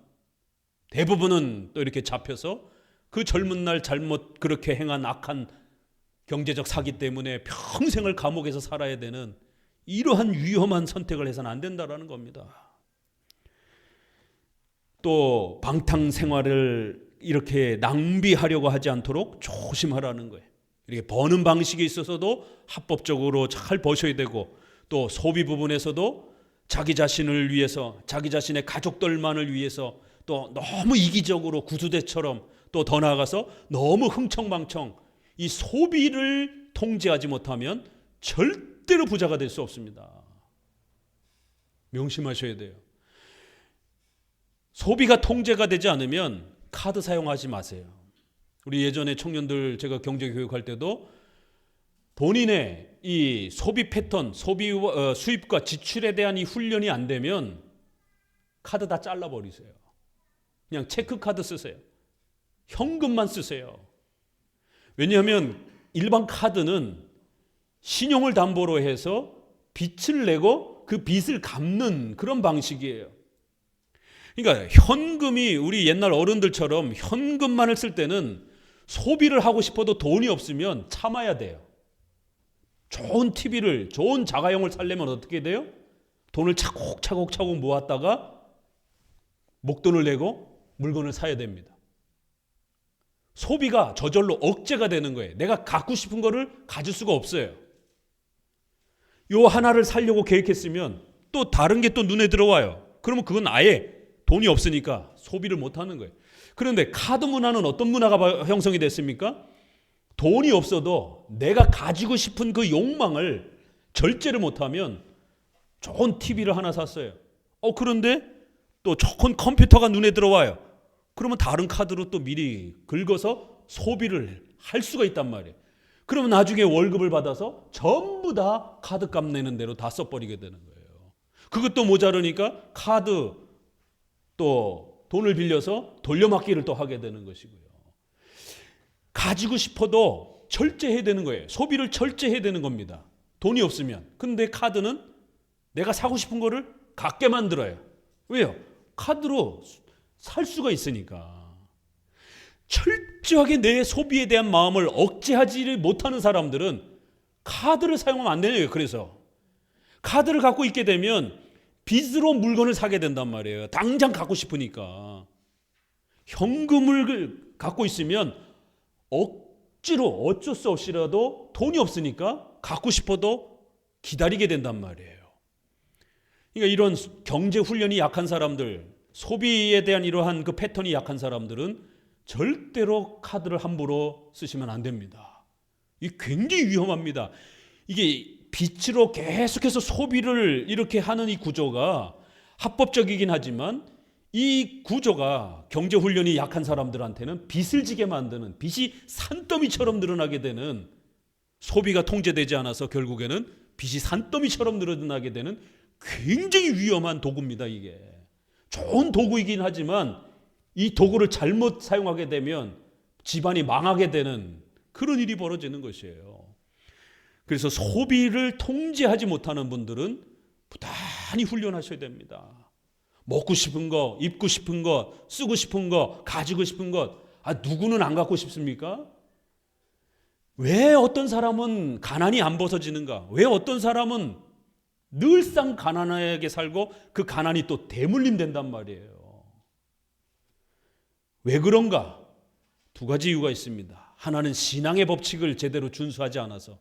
대부분은 또 이렇게 잡혀서 그 젊은 날 잘못 그렇게 행한 악한 경제적 사기 때문에 평생을 감옥에서 살아야 되는 이러한 위험한 선택을 해서는 안 된다는 겁니다. 또 방탕 생활을 이렇게 낭비하려고 하지 않도록 조심하라는 거예요. 이렇게 버는 방식에 있어서도 합법적으로 잘 버셔야 되고, 또 소비 부분에서도 자기 자신을 위해서, 자기 자신의 가족들만을 위해서, 또 너무 이기적으로 구두대처럼, 또 더 나아가서 너무 흥청망청 이 소비를 통제하지 못하면 절대로 부자가 될 수 없습니다. 명심하셔야 돼요. 소비가 통제가 되지 않으면 카드 사용하지 마세요. 우리 예전에 청년들 제가 경제교육할 때도 본인의 이 소비 패턴, 수입과 지출에 대한 이 훈련이 안 되면 카드 다 잘라버리세요. 그냥 체크카드 쓰세요. 현금만 쓰세요. 왜냐하면 일반 카드는 신용을 담보로 해서 빚을 내고 그 빚을 갚는 그런 방식이에요. 그러니까 현금이 우리 옛날 어른들처럼 현금만을 쓸 때는 소비를 하고 싶어도 돈이 없으면 참아야 돼요. 좋은 TV를, 좋은 자가용을 살려면 어떻게 돼요? 돈을 차곡차곡 모았다가 목돈을 내고 물건을 사야 됩니다. 소비가 저절로 억제가 되는 거예요. 내가 갖고 싶은 거를 가질 수가 없어요. 요 하나를 사려고 계획했으면 또 다른 게 또 눈에 들어와요. 그러면 그건 아예 돈이 없으니까 소비를 못 하는 거예요. 그런데 카드 문화는 어떤 문화가 형성이 됐습니까? 돈이 없어도 내가 가지고 싶은 그 욕망을 절제를 못하면 좋은 TV를 하나 샀어요. 그런데 또 좋은 컴퓨터가 눈에 들어와요. 그러면 다른 카드로 또 미리 긁어서 소비를 할 수가 있단 말이에요. 그러면 나중에 월급을 받아서 전부 다 카드값 내는 대로 다 써버리게 되는 거예요. 그것도 모자르니까 카드 또 돈을 빌려서 돌려막기를 또 하게 되는 것이고요. 가지고 싶어도 절제해야 되는 거예요. 소비를 절제해야 되는 겁니다. 돈이 없으면. 근데 카드는 내가 사고 싶은 거를 갖게 만들어요. 왜요? 카드로 살 수가 있으니까. 철저하게 내 소비에 대한 마음을 억제하지 못하는 사람들은 카드를 사용하면 안 되는 거예요. 그래서 카드를 갖고 있게 되면 빚으로 물건을 사게 된단 말이에요. 당장 갖고 싶으니까. 현금을 갖고 있으면 억지로 어쩔 수 없이라도 돈이 없으니까 갖고 싶어도 기다리게 된단 말이에요. 그러니까 이런 경제 훈련이 약한 사람들, 소비에 대한 이러한 그 패턴이 약한 사람들은 절대로 카드를 함부로 쓰시면 안 됩니다. 이게 굉장히 위험합니다. 이게 빚으로 계속해서 소비를 이렇게 하는 이 구조가 합법적이긴 하지만 이 구조가 경제 훈련이 약한 사람들한테는 빚을 지게 만드는, 빚이 산더미처럼 늘어나게 되는, 소비가 통제되지 않아서 결국에는 빚이 산더미처럼 늘어나게 되는 굉장히 위험한 도구입니다. 이게 좋은 도구이긴 하지만 이 도구를 잘못 사용하게 되면 집안이 망하게 되는 그런 일이 벌어지는 것이에요. 그래서 소비를 통제하지 못하는 분들은 부단히 훈련하셔야 됩니다. 먹고 싶은 거, 입고 싶은 거, 쓰고 싶은 거, 가지고 싶은 것, 누구는 안 갖고 싶습니까? 왜 어떤 사람은 가난이 안 벗어지는가? 왜 어떤 사람은 늘상 가난하게 살고 그 가난이 또 대물림 된단 말이에요. 왜 그런가? 두 가지 이유가 있습니다. 하나는 신앙의 법칙을 제대로 준수하지 않아서,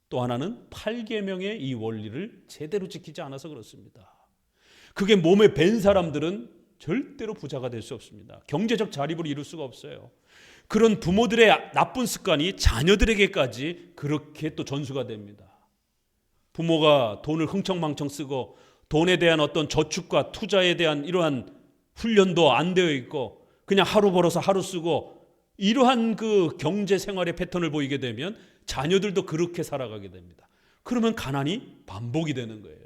또 하나는 8계명의 이 원리를 제대로 지키지 않아서 그렇습니다. 그게 몸에 밴 사람들은 절대로 부자가 될 수 없습니다. 경제적 자립을 이룰 수가 없어요. 그런 부모들의 나쁜 습관이 자녀들에게까지 그렇게 또 전수가 됩니다. 부모가 돈을 흥청망청 쓰고 돈에 대한 어떤 저축과 투자에 대한 이러한 훈련도 안 되어 있고 그냥 하루 벌어서 하루 쓰고 이러한 그 경제 생활의 패턴을 보이게 되면 자녀들도 그렇게 살아가게 됩니다. 그러면 가난이 반복이 되는 거예요.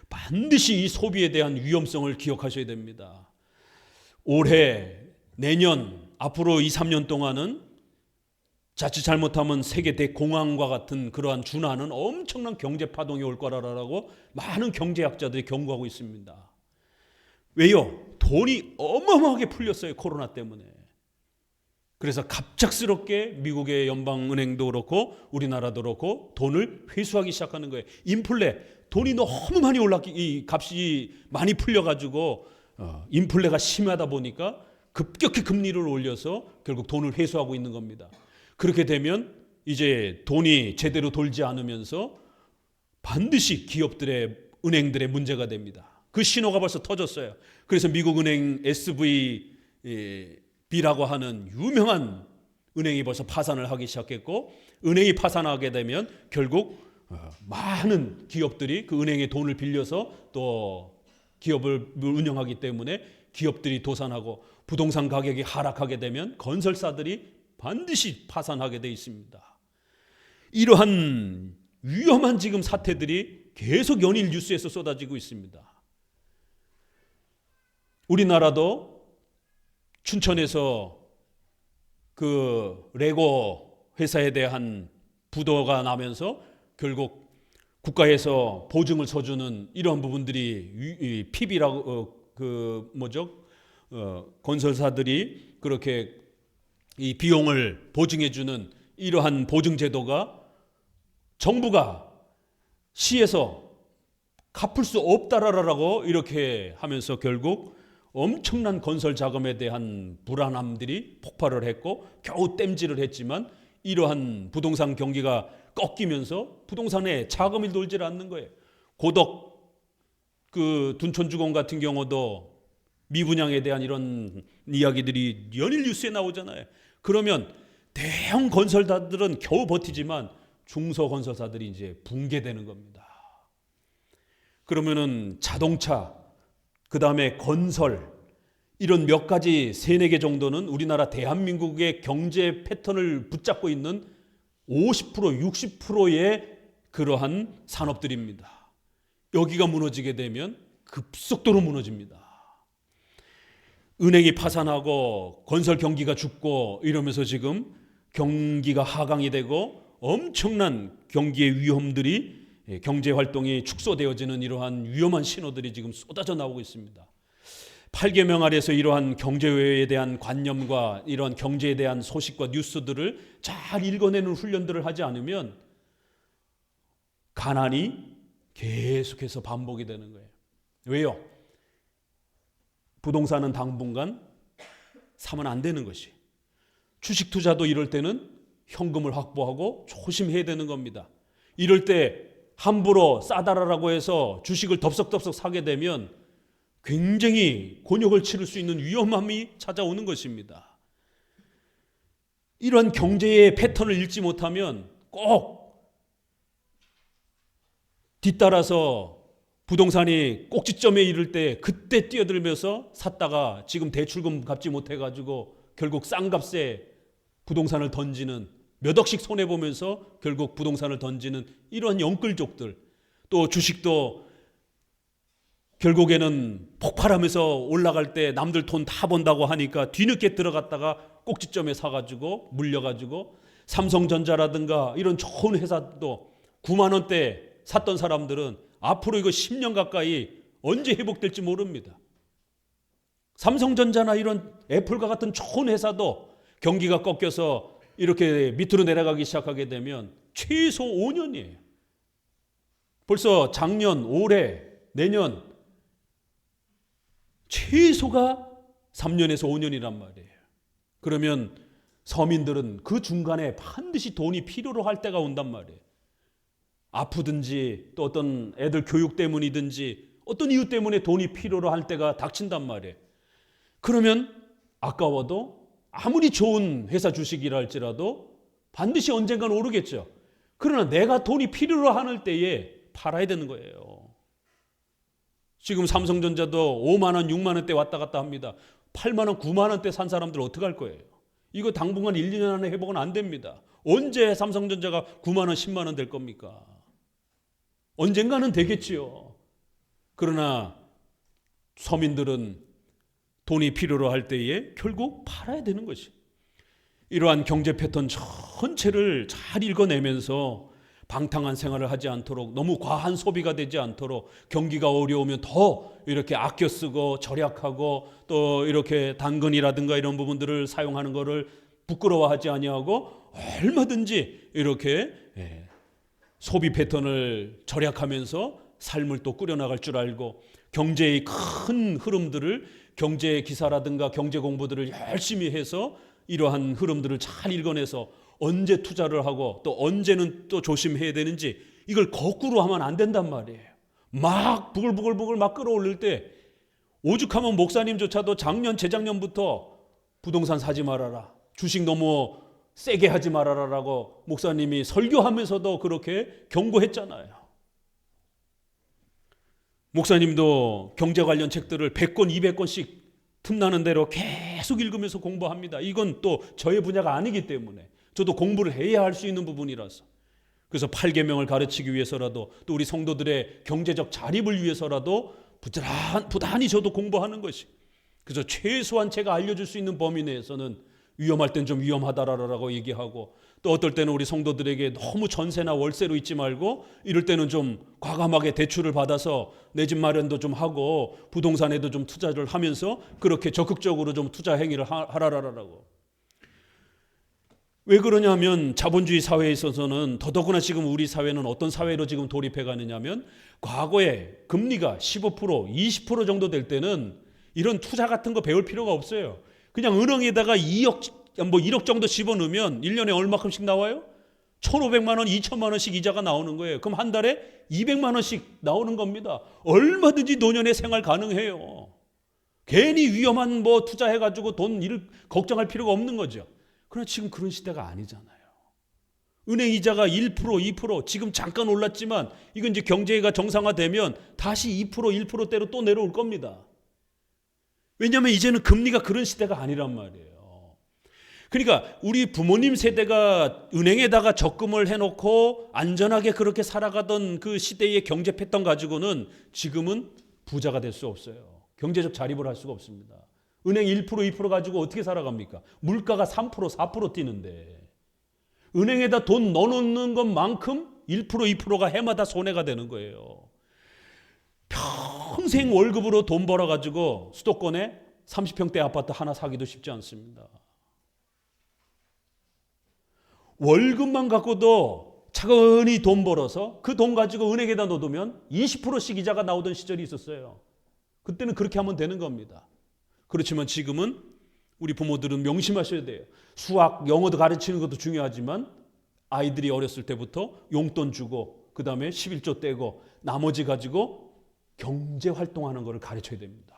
반드시 이 소비에 대한 위험성을 기억하셔야 됩니다. 올해, 내년, 앞으로 2, 3년 동안은 자칫 잘못하면 세계 대공황과 같은 그러한 준하는 엄청난 경제 파동이 올 거라고 많은 경제학자들이 경고하고 있습니다. 왜요? 돈이 어마어마하게 풀렸어요. 코로나 때문에. 그래서 갑작스럽게 미국의 연방은행도 그렇고 우리나라도 그렇고 돈을 회수하기 시작하는 거예요. 인플레, 돈이 너무 많이 이 값이 많이 풀려가지고 인플레가 심하다 보니까 급격히 금리를 올려서 결국 돈을 회수하고 있는 겁니다. 그렇게 되면 이제 돈이 제대로 돌지 않으면서 반드시 기업들의, 은행들의 문제가 됩니다. 그 신호가 벌써 터졌어요. 그래서 미국 은행 SVB라고 하는 유명한 은행이 벌써 파산을 하기 시작했고, 은행이 파산하게 되면 결국 많은 기업들이 그 은행의 돈을 빌려서 또 기업을 운영하기 때문에 기업들이 도산하고 부동산 가격이 하락하게 되면 건설사들이 반드시 파산하게 돼 있습니다. 이러한 위험한 지금 사태들이 계속 연일 뉴스에서 쏟아지고 있습니다. 우리나라도 춘천에서 그 레고 회사에 대한 부도가 나면서 결국 국가에서 보증을 서주는 이러한 부분들이 PB라고 건설사들이 그렇게 이 비용을 보증해주는 이러한 보증 제도가 정부가 시에서 갚을 수 없다라고 이렇게 하면서 결국 엄청난 건설 자금에 대한 불안함들이 폭발을 했고 겨우 땜질을 했지만 이러한 부동산 경기가 꺾이면서 부동산에 자금이 돌질 않는 거예요. 고덕 둔촌주공 같은 경우도 미분양에 대한 이런 이야기들이 연일 뉴스에 나오잖아요. 그러면 대형 건설사들은 겨우 버티지만 중소건설사들이 이제 붕괴되는 겁니다. 그러면은 자동차, 그 다음에 건설, 이런 몇 가지 3-4개 정도는 우리나라 대한민국의 경제 패턴을 붙잡고 있는 50%, 60%의 그러한 산업들입니다. 여기가 무너지게 되면 급속도로 무너집니다. 은행이 파산하고 건설 경기가 죽고 이러면서 지금 경기가 하강이 되고 엄청난 경기의 위험들이, 경제 활동이 축소되어지는 이러한 위험한 신호들이 지금 쏟아져 나오고 있습니다. 8계명 아래서 이러한 경제에 대한 관념과 이러한 경제에 대한 소식과 뉴스들을 잘 읽어내는 훈련들을 하지 않으면 가난이 계속해서 반복이 되는 거예요. 왜요? 부동산은 당분간 사면 안 되는 것이. 주식 투자도 이럴 때는 현금을 확보하고 조심해야 되는 겁니다. 이럴 때 함부로 싸다라고 해서 주식을 덥석덥석 사게 되면 굉장히 곤욕을 치를 수 있는 위험함이 찾아오는 것입니다. 이러한 경제의 패턴을 읽지 못하면 꼭 뒤따라서 부동산이 꼭지점에 이를 때 그때 뛰어들면서 샀다가 지금 대출금 갚지 못해가지고 결국 싼 값에 부동산을 던지는, 몇 억씩 손해보면서 결국 부동산을 던지는 이러한 영끌족들, 또 주식도 결국에는 폭발하면서 올라갈 때 남들 돈 다 번다고 하니까 뒤늦게 들어갔다가 꼭지점에 사가지고 물려가지고 삼성전자라든가 이런 좋은 회사도 9만 원대 샀던 사람들은 앞으로 이거 10년 가까이 언제 회복될지 모릅니다. 삼성전자나 이런 애플과 같은 좋은 회사도 경기가 꺾여서 이렇게 밑으로 내려가기 시작하게 되면 최소 5년이에요. 벌써 작년, 올해, 내년 최소가 3년에서 5년이란 말이에요. 그러면 서민들은 그 중간에 반드시 돈이 필요로 할 때가 온단 말이에요. 아프든지 또 어떤 애들 교육 때문이든지 어떤 이유 때문에 돈이 필요로 할 때가 닥친단 말이에요. 그러면 아까워도 아무리 좋은 회사 주식이라 할지라도 반드시 언젠간 오르겠죠. 그러나 내가 돈이 필요로 하는 때에 팔아야 되는 거예요. 지금 삼성전자도 5만 원, 6만 원대 왔다 갔다 합니다. 8만 원, 9만 원대 산 사람들 어떡할 거예요? 이거 당분간 1, 2년 안에 회복은 안 됩니다. 언제 삼성전자가 9만 원, 10만 원 될 겁니까? 언젠가는 되겠지요. 그러나 서민들은 돈이 필요로 할 때에 결국 팔아야 되는 것이. 이러한 경제 패턴 전체를 잘 읽어내면서 방탕한 생활을 하지 않도록, 너무 과한 소비가 되지 않도록, 경기가 어려우면 더 이렇게 아껴 쓰고 절약하고 또 이렇게 당근이라든가 이런 부분들을 사용하는 것을 부끄러워하지 아니하고 얼마든지 이렇게 소비 패턴을 절약하면서 삶을 또 꾸려나갈 줄 알고, 경제의 큰 흐름들을, 경제 기사라든가 경제 공부들을 열심히 해서 이러한 흐름들을 잘 읽어내서 언제 투자를 하고 또 언제는 또 조심해야 되는지, 이걸 거꾸로 하면 안 된단 말이에요. 막 부글부글 막 끌어올릴 때 오죽하면 목사님조차도 작년 재작년부터 부동산 사지 말아라, 주식 너무 세게 하지 말아라라고 목사님이 설교하면서도 그렇게 경고했잖아요. 목사님도 경제 관련 책들을 100권, 200권씩 틈나는 대로 계속 읽으면서 공부합니다. 이건 또 저의 분야가 아니기 때문에 저도 공부를 해야 할 수 있는 부분이라서. 그래서 8계명을 가르치기 위해서라도 또 우리 성도들의 경제적 자립을 위해서라도 부단히 저도 공부하는 것이. 그래서 최소한 제가 알려줄 수 있는 범위 내에서는 위험할 땐 좀 위험하다라고 얘기하고, 또 어떨 때는 우리 성도들에게 너무 전세나 월세로 있지 말고 이럴 때는 좀 과감하게 대출을 받아서 내 집 마련도 좀 하고 부동산에도 좀 투자를 하면서 그렇게 적극적으로 좀 투자 행위를 하라라라고. 왜 그러냐면 자본주의 사회에 있어서는 더더구나 지금 우리 사회는 어떤 사회로 지금 돌입해 가느냐면 과거에 금리가 15%, 20% 정도 될 때는 이런 투자 같은 거 배울 필요가 없어요. 그냥 은행에다가 1억 정도 집어넣으면 1년에 얼마큼씩 나와요? 1,500만 원, 2천만 원씩 이자가 나오는 거예요. 그럼 한 달에 200만 원씩 나오는 겁니다. 얼마든지 노년의 생활 가능해요. 괜히 위험한 뭐 투자해가지고 돈 걱정할 필요가 없는 거죠. 그러나 지금 그런 시대가 아니잖아요. 은행 이자가 1%, 2% 지금 잠깐 올랐지만 이건 이제 경제가 정상화되면 다시 2%, 1%대로 또 내려올 겁니다. 왜냐하면 이제는 금리가 그런 시대가 아니란 말이에요. 그러니까 우리 부모님 세대가 은행에다가 적금을 해놓고 안전하게 그렇게 살아가던 그 시대의 경제 패턴 가지고는 지금은 부자가 될 수 없어요. 경제적 자립을 할 수가 없습니다. 은행 1%, 2% 가지고 어떻게 살아갑니까? 물가가 3%, 4% 뛰는데 은행에다 돈 넣어놓는 것만큼 1%, 2%가 해마다 손해가 되는 거예요. 평생 월급으로 돈 벌어가지고 수도권에 30평대 아파트 하나 사기도 쉽지 않습니다. 월급만 갖고도 차근히 돈 벌어서 그 돈 가지고 은행에다 넣어두면 20%씩 이자가 나오던 시절이 있었어요. 그때는 그렇게 하면 되는 겁니다. 그렇지만 지금은 우리 부모들은 명심하셔야 돼요. 수학, 영어도 가르치는 것도 중요하지만 아이들이 어렸을 때부터 용돈 주고 그 다음에 11조 떼고 나머지 가지고 경제 활동하는 것을 가르쳐야 됩니다.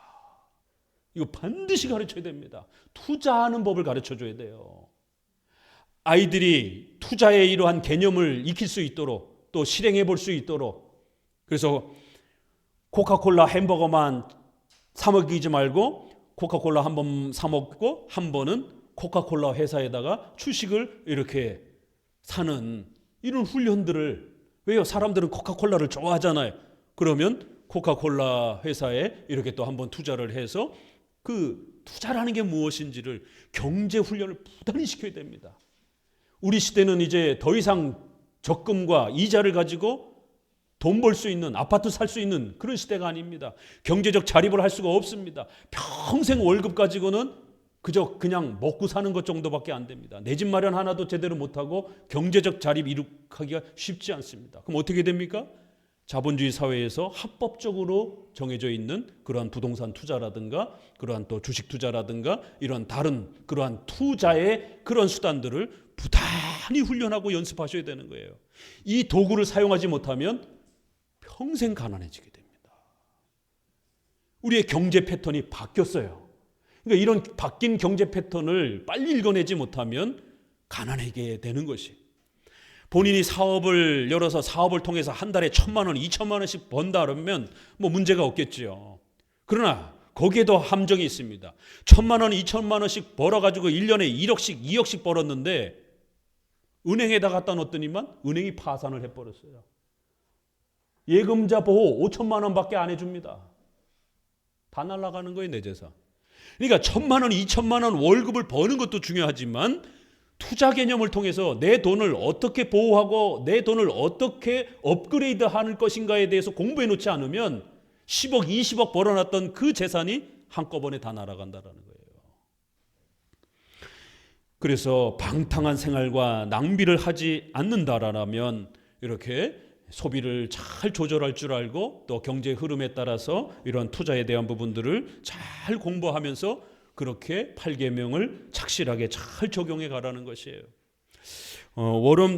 이거 반드시 가르쳐야 됩니다. 투자하는 법을 가르쳐줘야 돼요. 아이들이 투자의 이러한 개념을 익힐 수 있도록 또 실행해 볼 수 있도록 그래서 코카콜라 햄버거만 사 먹이지 말고 코카콜라 한 번 사 먹고 한 번은 코카콜라 회사에다가 주식을 이렇게 사는 이런 훈련들을 왜요? 사람들은 코카콜라를 좋아하잖아요. 그러면 코카콜라 회사에 이렇게 또 한번 투자를 해서 그 투자라는 게 무엇인지를 경제 훈련을 부단히 시켜야 됩니다. 우리 시대는 이제 더 이상 적금과 이자를 가지고 돈 벌 수 있는 아파트 살 수 있는 그런 시대가 아닙니다. 경제적 자립을 할 수가 없습니다. 평생 월급 가지고는 그저 그냥 먹고 사는 것 정도밖에 안 됩니다. 내 집 마련 하나도 제대로 못하고 경제적 자립 이룩하기가 쉽지 않습니다. 그럼 어떻게 됩니까? 자본주의 사회에서 합법적으로 정해져 있는 그러한 부동산 투자라든가 그러한 또 주식 투자라든가 이런 다른 그러한 투자의 그런 수단들을 부단히 훈련하고 연습하셔야 되는 거예요. 이 도구를 사용하지 못하면 평생 가난해지게 됩니다. 우리의 경제 패턴이 바뀌었어요. 그러니까 이런 바뀐 경제 패턴을 빨리 읽어내지 못하면 가난하게 되는 것이. 본인이 사업을 열어서 사업을 통해서 한 달에 1,000만 원, 2천만 원씩 번다 그러면 뭐 문제가 없겠죠. 그러나 거기에도 함정이 있습니다. 1,000만 원, 2천만 원씩 벌어가지고 1년에 1억씩, 2억씩 벌었는데 은행에다 갖다 놓더니만 은행이 파산을 해버렸어요. 예금자 보호 5천만 원밖에 안 해줍니다. 다 날아가는 거예요, 내 재산. 그러니까 1,000만 원, 2천만 원 월급을 버는 것도 중요하지만 투자 개념을 통해서 내 돈을 어떻게 보호하고 내 돈을 어떻게 업그레이드 할 것인가에 대해서 공부해 놓지 않으면 10억, 20억 벌어놨던 그 재산이 한꺼번에 다 날아간다는 거예요. 그래서 방탕한 생활과 낭비를 하지 않는다라면 이렇게 소비를 잘 조절할 줄 알고 또 경제 흐름에 따라서 이런 투자에 대한 부분들을 잘 공부하면서 그렇게 8계명을 착실하게 잘 적용해 가라는 것이에요.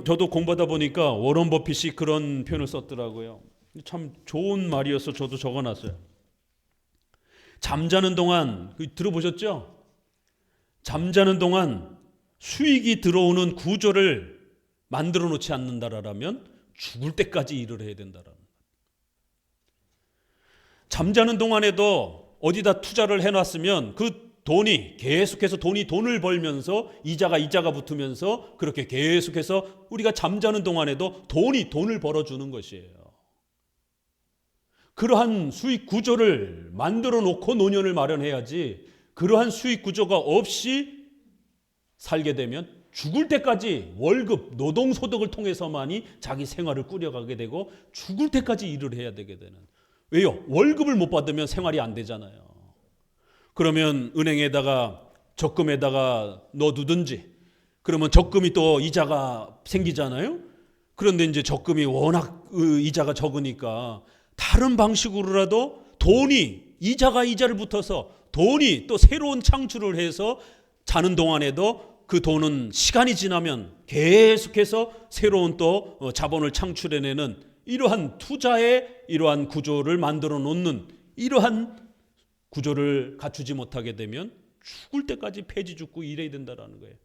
저도 공부하다 보니까 워런 버핏이 그런 표현을 썼더라고요. 참 좋은 말이어서 저도 적어놨어요. 잠자는 동안 들어보셨죠? 잠자는 동안 수익이 들어오는 구조를 만들어 놓지 않는다라면 죽을 때까지 일을 해야 된다라는 것. 잠자는 동안에도 어디다 투자를 해놨으면 그 돈이 계속해서 돈을 벌면서 이자가 붙으면서 그렇게 계속해서 우리가 잠자는 동안에도 돈을 벌어주는 것이에요. 그러한 수익 구조를 만들어 놓고 노년을 마련해야지 그러한 수익 구조가 없이 살게 되면 죽을 때까지 월급, 노동소득을 통해서만이 자기 생활을 꾸려가게 되고 죽을 때까지 일을 해야 되게 되는. 왜요? 월급을 못 받으면 생활이 안 되잖아요. 그러면 은행에다가 적금에다가 넣어두든지, 그러면 적금이 또 이자가 생기잖아요. 그런데 이제 적금이 워낙 이자가 적으니까 다른 방식으로라도 돈이 이자를 붙어서 돈이 또 새로운 창출을 해서 자는 동안에도 그 돈은 시간이 지나면 계속해서 새로운 또 자본을 창출해내는 이러한 투자의 이러한 구조를 만들어 놓는 이러한 구조를 갖추지 못하게 되면 죽을 때까지 폐지 죽고 일해야 된다라는 거예요.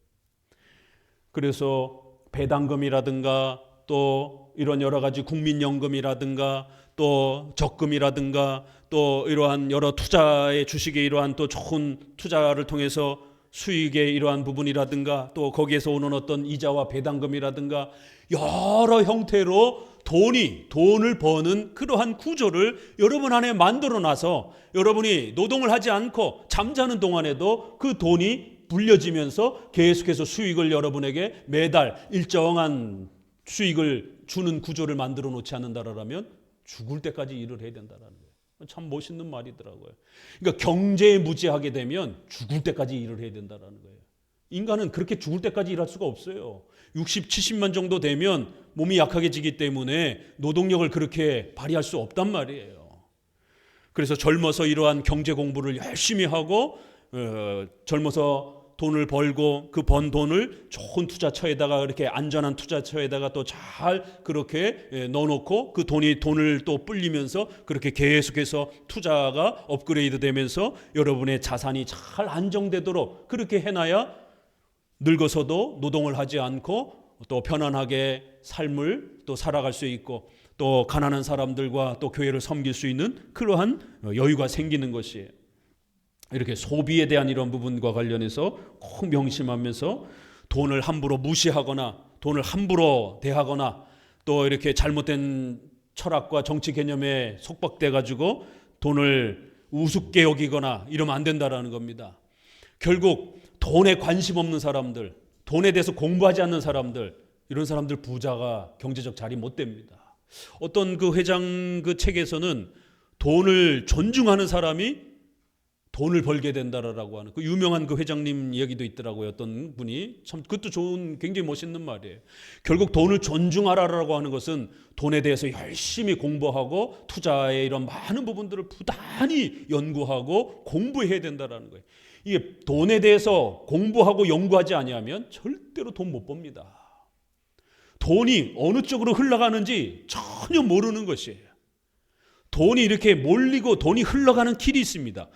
그래서 배당금이라든가 또 이런 여러 가지 국민연금이라든가 또 적금이라든가 또 이러한 여러 투자의 주식의 이러한 또 좋은 투자를 통해서 수익의 이러한 부분이라든가 또 거기에서 오는 어떤 이자와 배당금이라든가 여러 형태로 돈을 버는 그러한 구조를 여러분 안에 만들어 놔서 여러분이 노동을 하지 않고 잠자는 동안에도 그 돈이 불려지면서 계속해서 수익을 여러분에게 매달 일정한 수익을 주는 구조를 만들어 놓지 않는다라면 죽을 때까지 일을 해야 된다라는 거예요. 참 멋있는 말이더라고요. 그러니까 경제에 무지하게 되면 죽을 때까지 일을 해야 된다라는 거예요. 인간은 그렇게 죽을 때까지 일할 수가 없어요. 60, 70만 정도 되면 몸이 약하게지기 때문에 노동력을 그렇게 발휘할 수 없단 말이에요. 그래서 젊어서 이러한 경제 공부를 열심히 하고 젊어서 돈을 벌고 그 번 돈을 좋은 투자처에다가 이렇게 안전한 투자처에다가 또 잘 그렇게 넣어놓고 그 돈을 또 불리면서 그렇게 계속해서 투자가 업그레이드 되면서 여러분의 자산이 잘 안정되도록 그렇게 해놔야 늙어서도 노동을 하지 않고 또 편안하게 삶을 또 살아갈 수 있고 또 가난한 사람들과 또 교회를 섬길 수 있는 그러한 여유가 생기는 것이에요. 이렇게 소비에 대한 이런 부분과 관련해서 꼭 명심하면서 돈을 함부로 무시하거나 돈을 함부로 대하거나 또 이렇게 잘못된 철학과 정치 개념에 속박돼 가지고 돈을 우습게 여기거나 이러면 안 된다라는 겁니다. 결국 돈에 관심 없는 사람들, 돈에 대해서 공부하지 않는 사람들, 이런 사람들 부자가 경제적 자리 못 됩니다. 어떤 그 회장 그 책에서는 돈을 존중하는 사람이 돈을 벌게 된다라고 하는 그 유명한 그 회장님 이야기도 있더라고요. 어떤 분이 참 그것도 좋은 굉장히 멋있는 말이에요. 결국 돈을 존중하라라고 하는 것은 돈에 대해서 열심히 공부하고 투자의 이런 많은 부분들을 부단히 연구하고 공부해야 된다라는 거예요. 이게 돈에 대해서 공부하고 연구하지 아니하면 절대로 돈 못 법니다. 돈이 어느 쪽으로 흘러가는지 전혀 모르는 것이에요. 돈이 이렇게 몰리고 돈이 흘러가는 길이 있습니다.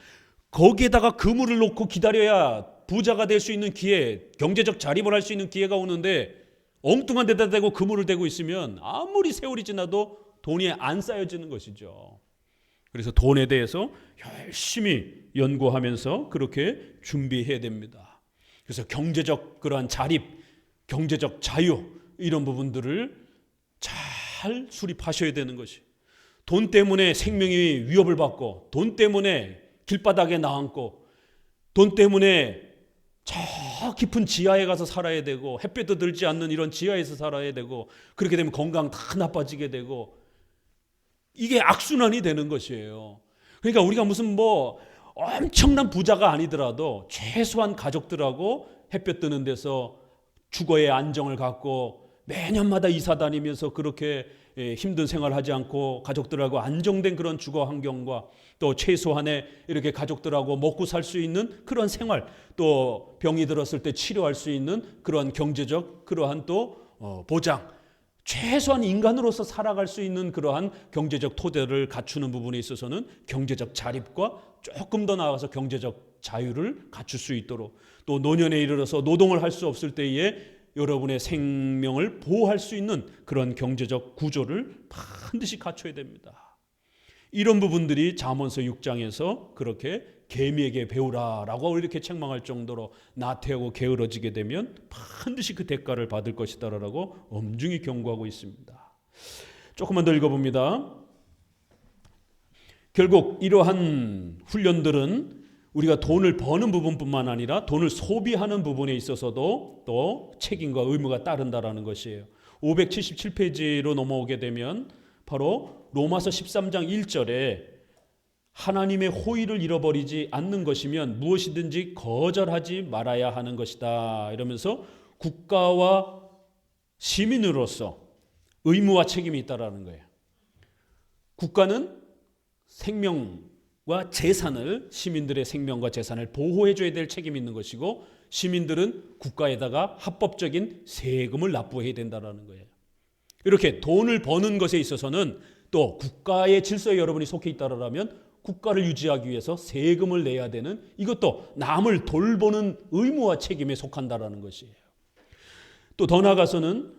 거기에다가 그물을 놓고 기다려야 부자가 될 수 있는 기회, 경제적 자립을 할 수 있는 기회가 오는데 엉뚱한 데다 대고 그물을 대고 있으면 아무리 세월이 지나도 돈이 안 쌓여지는 것이죠. 그래서 돈에 대해서 열심히 연구하면서 그렇게 준비해야 됩니다. 그래서 경제적 그러한 자립, 경제적 자유 이런 부분들을 잘 수립하셔야 되는 것이. 돈 때문에 생명이 위협을 받고 돈 때문에 길바닥에 나앉고 돈 때문에 저 깊은 지하에 가서 살아야 되고 햇볕도 들지 않는 이런 지하에서 살아야 되고 그렇게 되면 건강 다 나빠지게 되고 이게 악순환이 되는 것이에요. 그러니까 우리가 무슨 뭐 엄청난 부자가 아니더라도 최소한 가족들하고 햇볕 드는 데서 주거의 안정을 갖고 매년마다 이사 다니면서 그렇게 힘든 생활하지 않고 가족들하고 안정된 그런 주거 환경과 또 최소한의 이렇게 가족들하고 먹고 살 수 있는 그런 생활, 또 병이 들었을 때 치료할 수 있는 그런 경제적 그러한 또 보장, 최소한 인간으로서 살아갈 수 있는 그러한 경제적 토대를 갖추는 부분에 있어서는 경제적 자립과 조금 더 나아가서 경제적 자유를 갖출 수 있도록 또 노년에 이르러서 노동을 할 수 없을 때에 여러분의 생명을 보호할 수 있는 그런 경제적 구조를 반드시 갖춰야 됩니다. 이런 부분들이 잠언서 6장에서 그렇게 개미에게 배우라라고 이렇게 책망할 정도로 나태하고 게으러지게 되면 반드시 그 대가를 받을 것이다라고 엄중히 경고하고 있습니다. 조금만 더 읽어봅니다. 결국 이러한 훈련들은 우리가 돈을 버는 부분뿐만 아니라 돈을 소비하는 부분에 있어서도 또 책임과 의무가 따른다라는 것이에요. 577페이지로 넘어오게 되면 바로 로마서 13장 1절에 하나님의 호의를 잃어버리지 않는 것이면 무엇이든지 거절하지 말아야 하는 것이다. 이러면서 국가와 시민으로서 의무와 책임이 있다라는 거예요. 국가는 생명과 재산을, 시민들의 생명과 재산을 보호해줘야 될 책임이 있는 것이고, 시민들은 국가에다가 합법적인 세금을 납부해야 된다는 거예요. 이렇게 돈을 버는 것에 있어서는 또 국가의 질서에 여러분이 속해 있다라면 국가를 유지하기 위해서 세금을 내야 되는, 이것도 남을 돌보는 의무와 책임에 속한다라는 것이에요. 또 더 나아가서는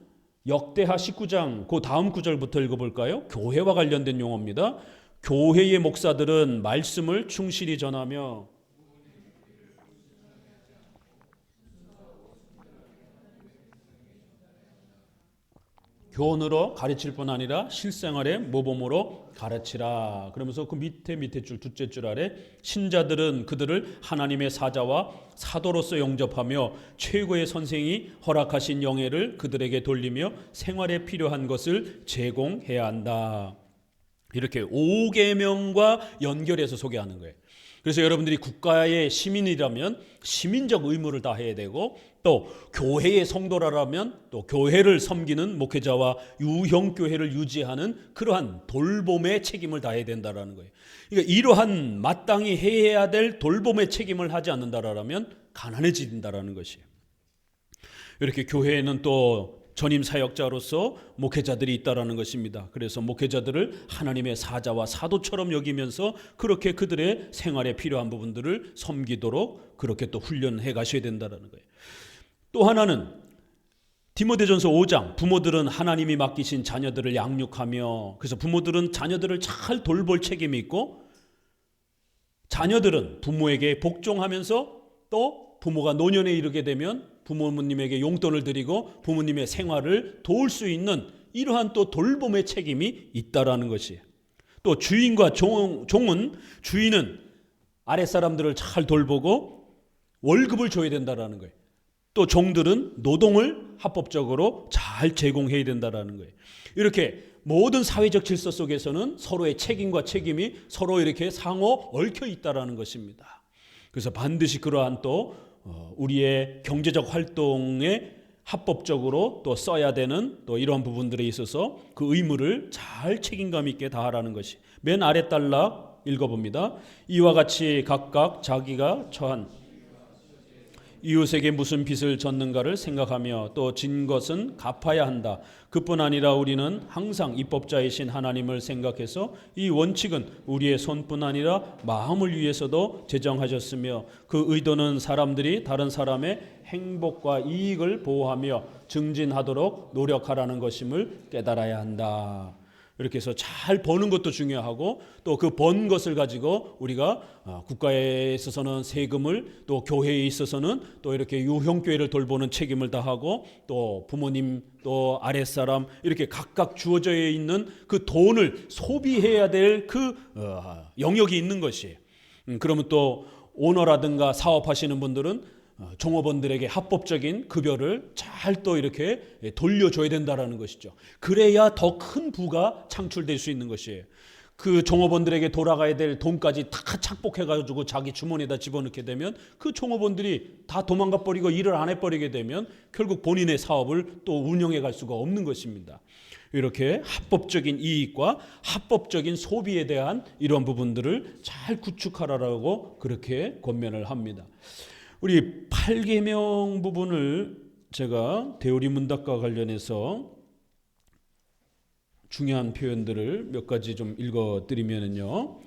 역대하 19장 그 다음 구절부터 읽어볼까요? 교회와 관련된 용어입니다. 교회의 목사들은 말씀을 충실히 전하며 교훈으로 가르칠 뿐 아니라 실생활의 모범으로 가르치라. 그러면서 그 밑에 줄 둘째 줄 아래 신자들은 그들을 하나님의 사자와 사도로서 영접하며 최고의 선생이 허락하신 영예를 그들에게 돌리며 생활에 필요한 것을 제공해야 한다. 이렇게 5계명과 연결해서 소개하는 거예요. 그래서 여러분들이 국가의 시민이라면 시민적 의무를 다해야 되고, 또 교회의 성도라면 또 교회를 섬기는 목회자와 유형교회를 유지하는 그러한 돌봄의 책임을 다해야 된다는 거예요. 그러니까 이러한 마땅히 해야 될 돌봄의 책임을 하지 않는다라면 가난해진다는 것이에요. 이렇게 교회에는 또 전임 사역자로서 목회자들이 있다라는 것입니다. 그래서 목회자들을 하나님의 사자와 사도처럼 여기면서 그렇게 그들의 생활에 필요한 부분들을 섬기도록 그렇게 또 훈련해 가셔야 된다는 거예요. 또 하나는 디모데전서 5장, 부모들은 하나님이 맡기신 자녀들을 양육하며, 그래서 부모들은 자녀들을 잘 돌볼 책임이 있고, 자녀들은 부모에게 복종하면서 또 부모가 노년에 이르게 되면 부모님에게 용돈을 드리고 부모님의 생활을 도울 수 있는 이러한 또 돌봄의 책임이 있다라는 것이에요. 또 주인과 종은, 주인은 아랫사람들을 잘 돌보고 월급을 줘야 된다라는 거예요. 또 종들은 노동을 합법적으로 잘 제공해야 된다라는 거예요. 이렇게 모든 사회적 질서 속에서는 서로의 책임과 책임이 서로 이렇게 상호 얽혀 있다라는 것입니다. 그래서 반드시 그러한 또 우리의 경제적 활동에 합법적으로 또 써야 되는 또 이러한 부분들에 있어서 그 의무를 잘 책임감 있게 다하라는 것이. 맨 아래 단락 읽어봅니다. 이와 같이 각각 자기가 처한 이웃에게 무슨 빚을 졌는가를 생각하며 또 진 것은 갚아야 한다. 그뿐 아니라 우리는 항상 입법자이신 하나님을 생각해서 이 원칙은 우리의 손뿐 아니라 마음을 위해서도 제정하셨으며 그 의도는 사람들이 다른 사람의 행복과 이익을 보호하며 증진하도록 노력하라는 것임을 깨달아야 한다. 이렇게 해서 잘 버는 것도 중요하고, 또 그 번 것을 가지고 우리가 국가에 있어서는 세금을, 또 교회에 있어서는 또 이렇게 유형교회를 돌보는 책임을 다하고, 또 부모님 또 아랫사람 이렇게 각각 주어져 있는 그 돈을 소비해야 될 그 영역이 있는 것이에요. 그러면 또 오너라든가 사업하시는 분들은 종업원들에게 합법적인 급여를 잘 또 이렇게 돌려줘야 된다는 것이죠. 그래야 더 큰 부가 창출될 수 있는 것이에요. 그 종업원들에게 돌아가야 될 돈까지 다 착복해가지고 자기 주머니에다 집어넣게 되면 그 종업원들이 다 도망가 버리고 일을 안 해버리게 되면 결국 본인의 사업을 또 운영해 갈 수가 없는 것입니다. 이렇게 합법적인 이익과 합법적인 소비에 대한 이런 부분들을 잘 구축하라고 그렇게 권면을 합니다. 우리 8계명 부분을 제가 대우리 문답과 관련해서 중요한 표현들을 몇 가지 좀 읽어드리면요.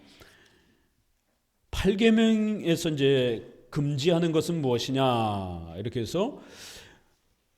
8계명에서 이제 금지하는 것은 무엇이냐 이렇게 해서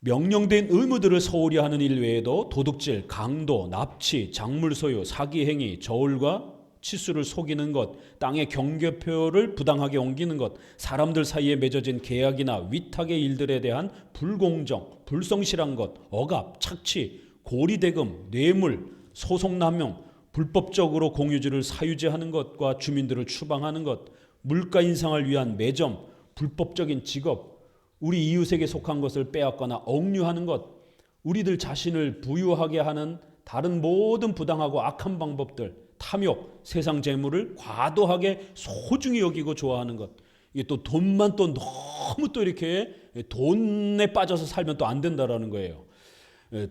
명령된 의무들을 소홀히 하는 일 외에도 도둑질, 강도, 납치, 작물 소유, 사기 행위, 저울과 치수를 속이는 것, 땅의 경계표를 부당하게 옮기는 것, 사람들 사이에 맺어진 계약이나 위탁의 일들에 대한 불공정, 불성실한 것, 억압, 착취, 고리대금, 뇌물, 소송남용, 불법적으로 공유지를 사유지하는 것과 주민들을 추방하는 것, 물가 인상을 위한 매점, 불법적인 직업, 우리 이웃에게 속한 것을 빼앗거나 억류하는 것, 우리들 자신을 부유하게 하는 다른 모든 부당하고 악한 방법들, 탐욕, 세상 재물을 과도하게 소중히 여기고 좋아하는 것. 이게 또 돈만 또 너무 또 이렇게 돈에 빠져서 살면 또 안 된다라는 거예요.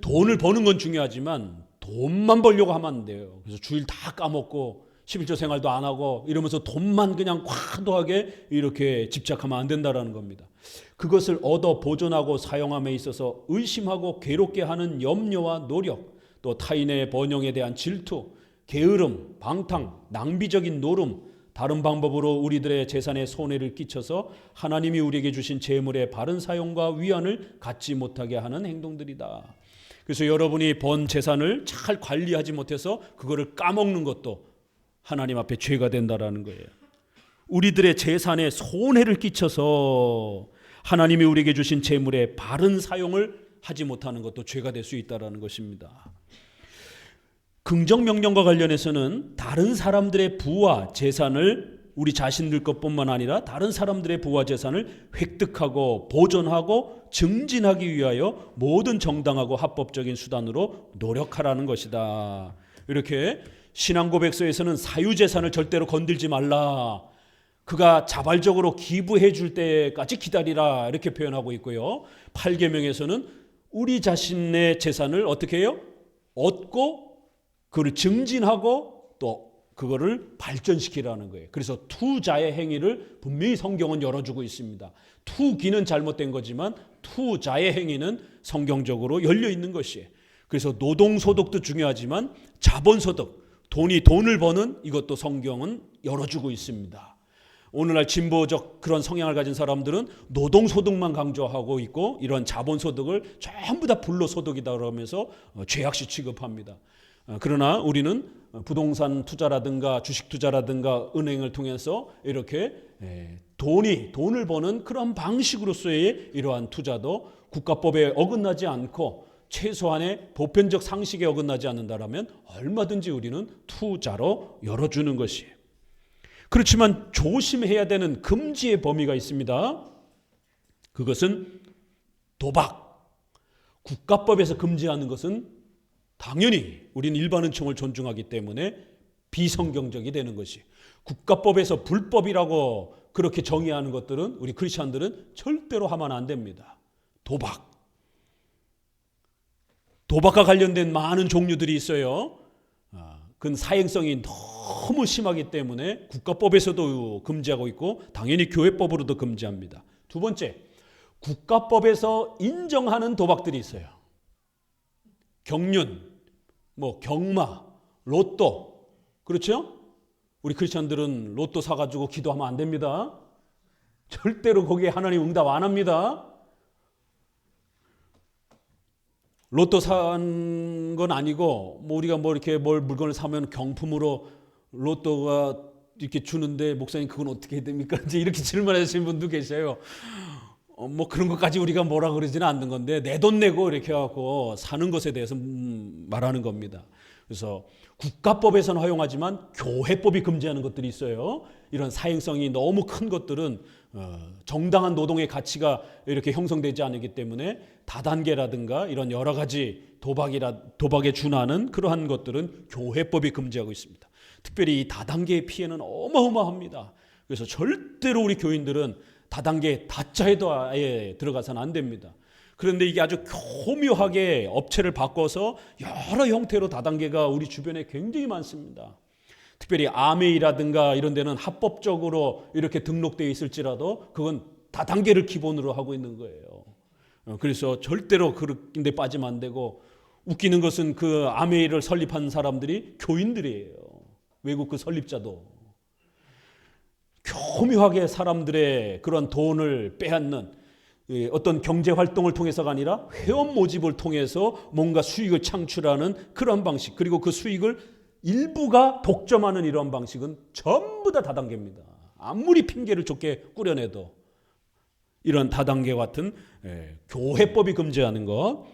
돈을 버는 건 중요하지만 돈만 벌려고 하면 안 돼요. 그래서 주일 다 까먹고 11조 생활도 안 하고 이러면서 돈만 그냥 과도하게 이렇게 집착하면 안 된다라는 겁니다. 그것을 얻어 보존하고 사용함에 있어서 의심하고 괴롭게 하는 염려와 노력, 또 타인의 번영에 대한 질투, 게으름, 방탕, 낭비적인 노름, 다른 방법으로 우리들의 재산에 손해를 끼쳐서 하나님이 우리에게 주신 재물의 바른 사용과 위안을 갖지 못하게 하는 행동들이다. 그래서 여러분이 번 재산을 잘 관리하지 못해서 그거를 까먹는 것도 하나님 앞에 죄가 된다라는 거예요. 우리들의 재산에 손해를 끼쳐서 하나님이 우리에게 주신 재물의 바른 사용을 하지 못하는 것도 죄가 될 수 있다는 것입니다. 긍정명령과 관련해서는 다른 사람들의 부와 재산을 우리 자신들 것뿐만 아니라 다른 사람들의 부와 재산을 획득하고 보존하고 증진하기 위하여 모든 정당하고 합법적인 수단으로 노력하라는 것이다. 이렇게 신앙고백서에서는 사유재산을 절대로 건들지 말라. 그가 자발적으로 기부해 줄 때까지 기다리라. 이렇게 표현하고 있고요. 8계명에서는 우리 자신의 재산을 어떻게 해요? 얻고 그걸 증진하고 또 그거를 발전시키라는 거예요. 그래서 투자의 행위를 분명히 성경은 열어주고 있습니다. 투기는 잘못된 거지만 투자의 행위는 성경적으로 열려 있는 것이에요. 그래서 노동소득도 중요하지만 자본소득, 돈을 버는 이것도 성경은 열어주고 있습니다. 오늘날 진보적 그런 성향을 가진 사람들은 노동소득만 강조하고 있고 이런 자본소득을 전부 다 불로소득이다 그러면서 죄악시 취급합니다. 그러나 우리는 부동산 투자라든가 주식 투자라든가 은행을 통해서 이렇게 돈을 버는 그런 방식으로서의 이러한 투자도 국가법에 어긋나지 않고 최소한의 보편적 상식에 어긋나지 않는다라면 얼마든지 우리는 투자로 열어주는 것이에요. 그렇지만 조심해야 되는 금지의 범위가 있습니다. 그것은 도박. 국가법에서 금지하는 것은 당연히 우리는 일반 은총을 존중하기 때문에 비성경적이 되는 것이, 국가법에서 불법이라고 그렇게 정의하는 것들은 우리 크리스천들은 절대로 하면 안 됩니다. 도박과 관련된 많은 종류들이 있어요. 그건 사행성이 너무 심하기 때문에 국가법에서도 금지하고 있고 당연히 교회법으로도 금지합니다. 두 번째, 국가법에서 인정하는 도박들이 있어요. 경륜, 경마, 로또, 그렇죠? 우리 크리스천들은 로또 사가지고 기도하면 안 됩니다. 절대로 거기에 하나님 응답 안 합니다. 로또 산 건 아니고 우리가 이렇게 물건을 사면 경품으로 로또가 이렇게 주는데 목사님 그건 어떻게 해야 됩니까? 이제 이렇게 질문하시는 분도 계세요. 그런 것까지 우리가 뭐라 그러지는 않는 건데 내 돈 내고 이렇게 해갖고 사는 것에 대해서 말하는 겁니다. 그래서 국가법에서는 허용하지만 교회법이 금지하는 것들이 있어요. 이런 사행성이 너무 큰 것들은 정당한 노동의 가치가 이렇게 형성되지 않기 때문에 다단계라든가 이런 여러 가지 도박에 준하는 그러한 것들은 교회법이 금지하고 있습니다. 특별히 이 다단계의 피해는 어마어마합니다. 그래서 절대로 우리 교인들은 다단계 다자에도 아예 들어가서는 안 됩니다. 그런데 이게 아주 교묘하게 업체를 바꿔서 여러 형태로 다단계가 우리 주변에 굉장히 많습니다. 특별히 아메이라든가 이런 데는 합법적으로 이렇게 등록되어 있을지라도 그건 다단계를 기본으로 하고 있는 거예요. 그래서 절대로 그런 데 빠지면 안 되고, 웃기는 것은 그 아메이를 설립한 사람들이 교인들이에요. 외국 그 설립자도. 교묘하게 사람들의 그런 돈을 빼앗는 어떤 경제활동을 통해서가 아니라 회원 모집을 통해서 뭔가 수익을 창출하는 그런 방식, 그리고 그 수익을 일부가 독점하는 이런 방식은 전부 다 다단계입니다. 아무리 핑계를 좋게 꾸려내도 이런 다단계 같은 교회법이 금지하는 것.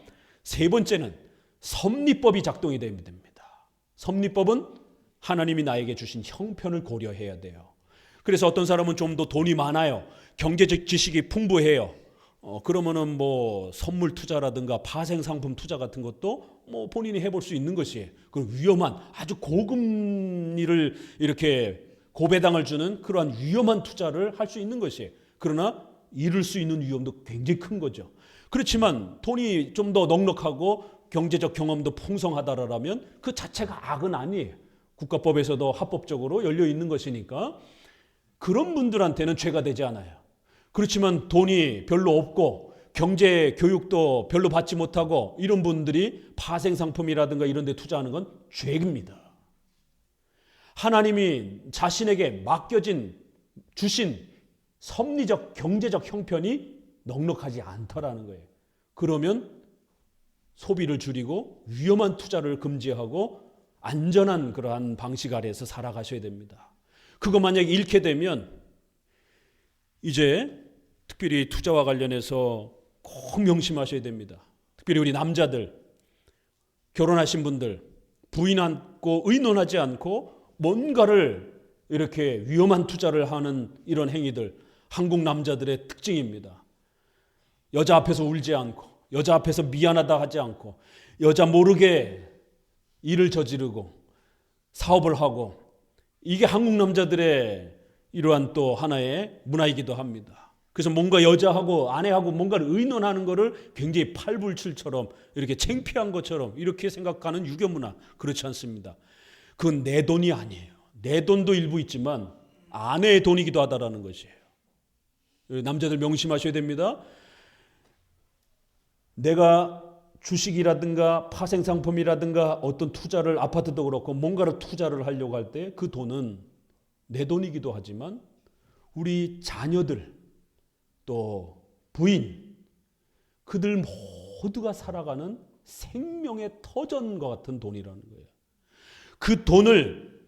세 번째는 섭리법이 작동이 됩니다. 섭리법은 하나님이 나에게 주신 형편을 고려해야 돼요. 그래서 어떤 사람은 좀 더 돈이 많아요. 경제적 지식이 풍부해요. 그러면은 뭐 선물 투자라든가 파생 상품 투자 같은 것도 뭐 본인이 해볼 수 있는 것이에요. 그 위험한 아주 고금리를 이렇게 고배당을 주는 그러한 위험한 투자를 할 수 있는 것이에요. 그러나 잃을 수 있는 위험도 굉장히 큰 거죠. 그렇지만 돈이 좀 더 넉넉하고 경제적 경험도 풍성하다라면 그 자체가 악은 아니에요. 국가법에서도 합법적으로 열려 있는 것이니까 그런 분들한테는 죄가 되지 않아요. 그렇지만 돈이 별로 없고 경제 교육도 별로 받지 못하고 이런 분들이 파생상품이라든가 이런 데 투자하는 건 죄입니다. 하나님이 자신에게 주신 섭리적 경제적 형편이 넉넉하지 않다라는 거예요. 그러면 소비를 줄이고 위험한 투자를 금지하고 안전한 그러한 방식 아래에서 살아가셔야 됩니다. 그거 만약에 잃게 되면 이제 특별히 투자와 관련해서 꼭 명심하셔야 됩니다. 특별히 우리 남자들, 결혼하신 분들, 부인하고 의논하지 않고 뭔가를 이렇게 위험한 투자를 하는 이런 행위들, 한국 남자들의 특징입니다. 여자 앞에서 울지 않고, 여자 앞에서 미안하다 하지 않고, 여자 모르게 일을 저지르고 사업을 하고, 이게 한국 남자들의 이러한 또 하나의 문화이기도 합니다. 그래서 뭔가 여자하고 아내하고 뭔가를 의논하는 것을 굉장히 팔불출처럼 이렇게 창피한 것처럼 이렇게 생각하는 유교 문화, 그렇지 않습니다. 그건 내 돈이 아니에요. 내 돈도 일부 있지만 아내의 돈이기도 하다라는 것이에요. 남자들 명심하셔야 됩니다. 내가 주식이라든가 파생상품이라든가 어떤 투자를, 아파트도 그렇고 뭔가를 투자를 하려고 할 때 그 돈은 내 돈이기도 하지만 우리 자녀들 또 부인, 그들 모두가 살아가는 생명의 터전과 같은 돈이라는 거예요. 그 돈을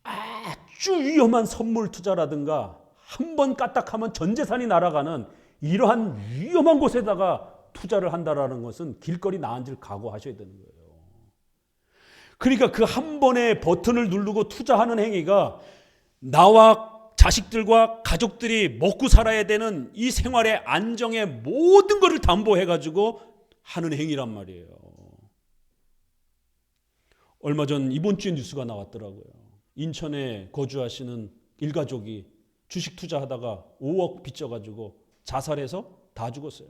아주 위험한 선물 투자라든가 한 번 까딱하면 전 재산이 날아가는 이러한 위험한 곳에다가 투자를 한다라는 것은 길거리 나앉을 각오하셔야 되는 거예요. 그러니까 그 한 번의 버튼을 누르고 투자하는 행위가 나와 자식들과 가족들이 먹고 살아야 되는 이 생활의 안정의 모든 것을 담보해가지고 하는 행위란 말이에요. 얼마 전 이번 주에 뉴스가 나왔더라고요. 인천에 거주하시는 일가족이 주식 투자하다가 5억 빚져가지고 자살해서 다 죽었어요.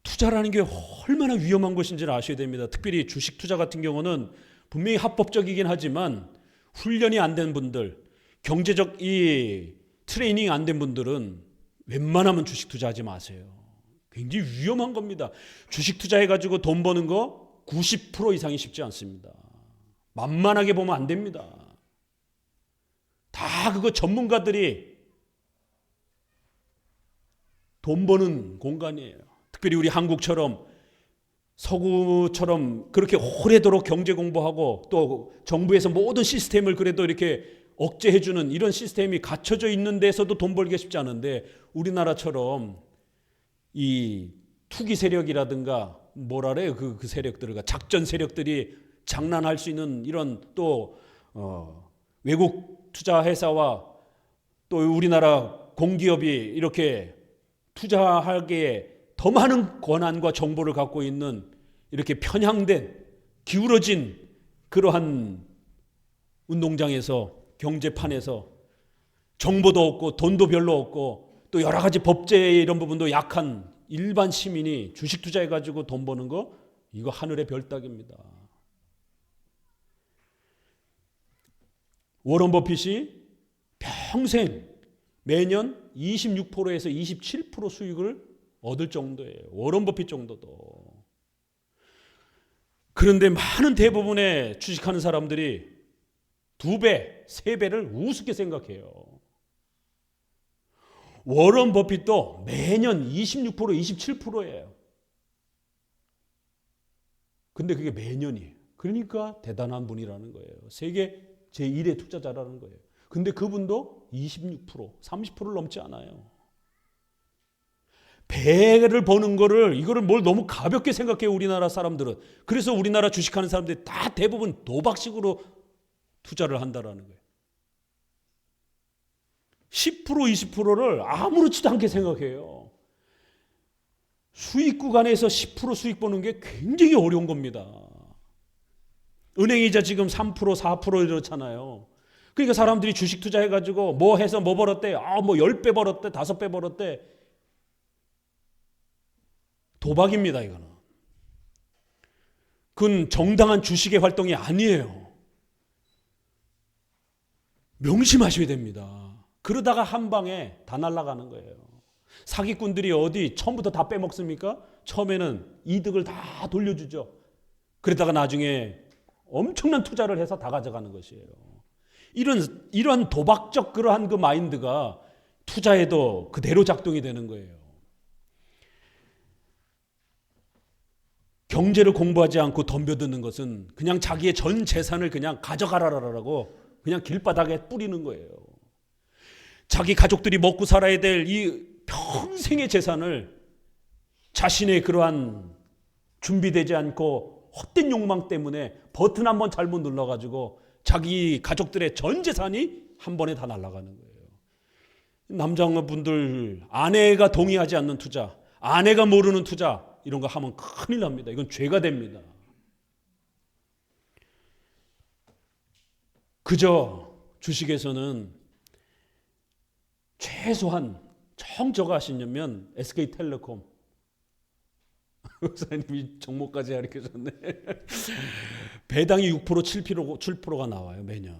투자라는 게 얼마나 위험한 것인지를 아셔야 됩니다. 특별히 주식 투자 같은 경우는 분명히 합법적이긴 하지만 훈련이 안 된 분들, 경제적 이 트레이닝 안 된 분들은 웬만하면 주식 투자하지 마세요. 굉장히 위험한 겁니다. 주식 투자해가지고 돈 버는 거 90% 이상이 쉽지 않습니다. 만만하게 보면 안 됩니다. 다 그거 전문가들이 돈 버는 공간이에요. 특별히 우리 한국처럼 서구처럼 그렇게 오래도록 경제 공부하고 또 정부에서 모든 시스템을 그래도 이렇게 억제해주는 이런 시스템이 갖춰져 있는 데서도 돈 벌기 쉽지 않은데 우리나라처럼 이 투기 세력이라든가 뭐라래요 그 세력들과 작전 세력들이 장난할 수 있는 이런 또 외국 투자 회사와 또 우리나라 공기업이 이렇게 투자하기에 더 많은 권한과 정보를 갖고 있는 이렇게 편향된 기울어진 그러한 운동장에서 경제판에서 정보도 없고 돈도 별로 없고 또 여러 가지 법제의 이런 부분도 약한 일반 시민이 주식 투자해가지고 돈 버는 거 이거 하늘의 별 따기입니다. 워런 버핏이 평생 매년 26%에서 27% 수익을 얻을 정도예요. 워런 버핏 정도도. 그런데 많은 대부분의 주식하는 사람들이 2배, 3배를 우습게 생각해요. 워런 버핏도 매년 26%, 27%예요. 근데 그게 매년이에요. 그러니까 대단한 분이라는 거예요. 세계 제1의 투자자라는 거예요. 근데 그분도 26%, 30%를 넘지 않아요. 배를 버는 거를 이거를 뭘 너무 가볍게 생각해요. 우리나라 사람들은. 그래서 우리나라 주식하는 사람들이 다 대부분 도박식으로 투자를 한다라는 거예요. 10% 20%를 아무렇지도 않게 생각해요. 수익 구간에서 10% 수익 보는 게 굉장히 어려운 겁니다. 은행이자 지금 3% 4% 이렇잖아요. 그러니까 사람들이 주식 투자해가지고 뭐 해서 뭐 벌었대, 뭐 10배 벌었대, 5배 벌었대. 도박입니다, 이거는. 그건 정당한 주식의 활동이 아니에요. 명심하셔야 됩니다. 그러다가 한 방에 다 날아가는 거예요. 사기꾼들이 어디 처음부터 다 빼먹습니까? 처음에는 이득을 다 돌려주죠. 그러다가 나중에 엄청난 투자를 해서 다 가져가는 것이에요. 이런 도박적 그러한 그 마인드가 투자에도 그대로 작동이 되는 거예요. 경제를 공부하지 않고 덤벼드는 것은 그냥 자기의 전 재산을 그냥 가져가라라고 그냥 길바닥에 뿌리는 거예요. 자기 가족들이 먹고 살아야 될 이 평생의 재산을 자신의 그러한 준비되지 않고 헛된 욕망 때문에 버튼 한번 잘못 눌러가지고 자기 가족들의 전 재산이 한 번에 다 날아가는 거예요. 남자분들 아내가 동의하지 않는 투자, 아내가 모르는 투자 이런 거 하면 큰일 납니다. 이건 죄가 됩니다. 그저 주식에서는 최소한 정저가 하시려면 SK텔레콤 목사님이 종목까지 가르쳐줬네. 배당이 6% 7%가 나와요 매년.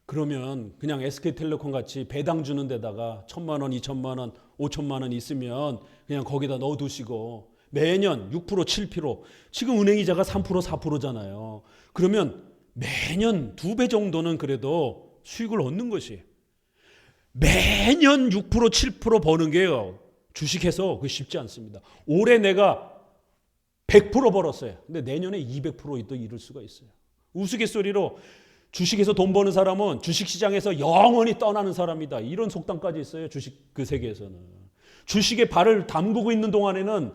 그러면 그냥 SK텔레콤 같이 배당 주는 데다가 1,000만 원, 2,000만 원, 5,000만 원 있으면 그냥 거기다 넣어두시고 매년 6% 7% 지금 은행이자가 3% 4%잖아요. 그러면 매년 2배 정도는 그래도 수익을 얻는 것이에요. 매년 6% 7% 버는 게요. 주식해서 그게 쉽지 않습니다. 올해 내가 100% 벌었어요. 근데 내년에 200%도 이룰 수가 있어요. 우스갯소리로 주식에서 돈 버는 사람은 주식시장에서 영원히 떠나는 사람이다. 이런 속담까지 있어요. 주식 그 세계에서는. 주식에 발을 담그고 있는 동안에는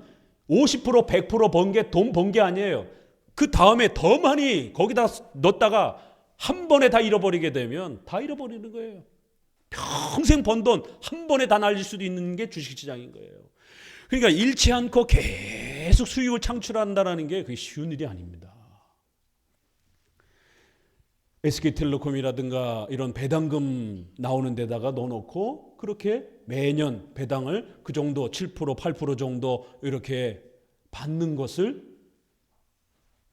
50% 100% 번 게 돈 번 게 아니에요. 그 다음에 더 많이 거기다 넣었다가 한 번에 다 잃어버리게 되면 다 잃어버리는 거예요. 평생 번 돈 한 번에 다 날릴 수도 있는 게 주식시장인 거예요. 그러니까 잃지 않고 계속 수익을 창출한다는 게 그게 쉬운 일이 아닙니다. SK텔레콤이라든가 이런 배당금 나오는 데다가 넣어놓고 그렇게 매년 배당을 그 정도 7% 8% 정도 이렇게 받는 것을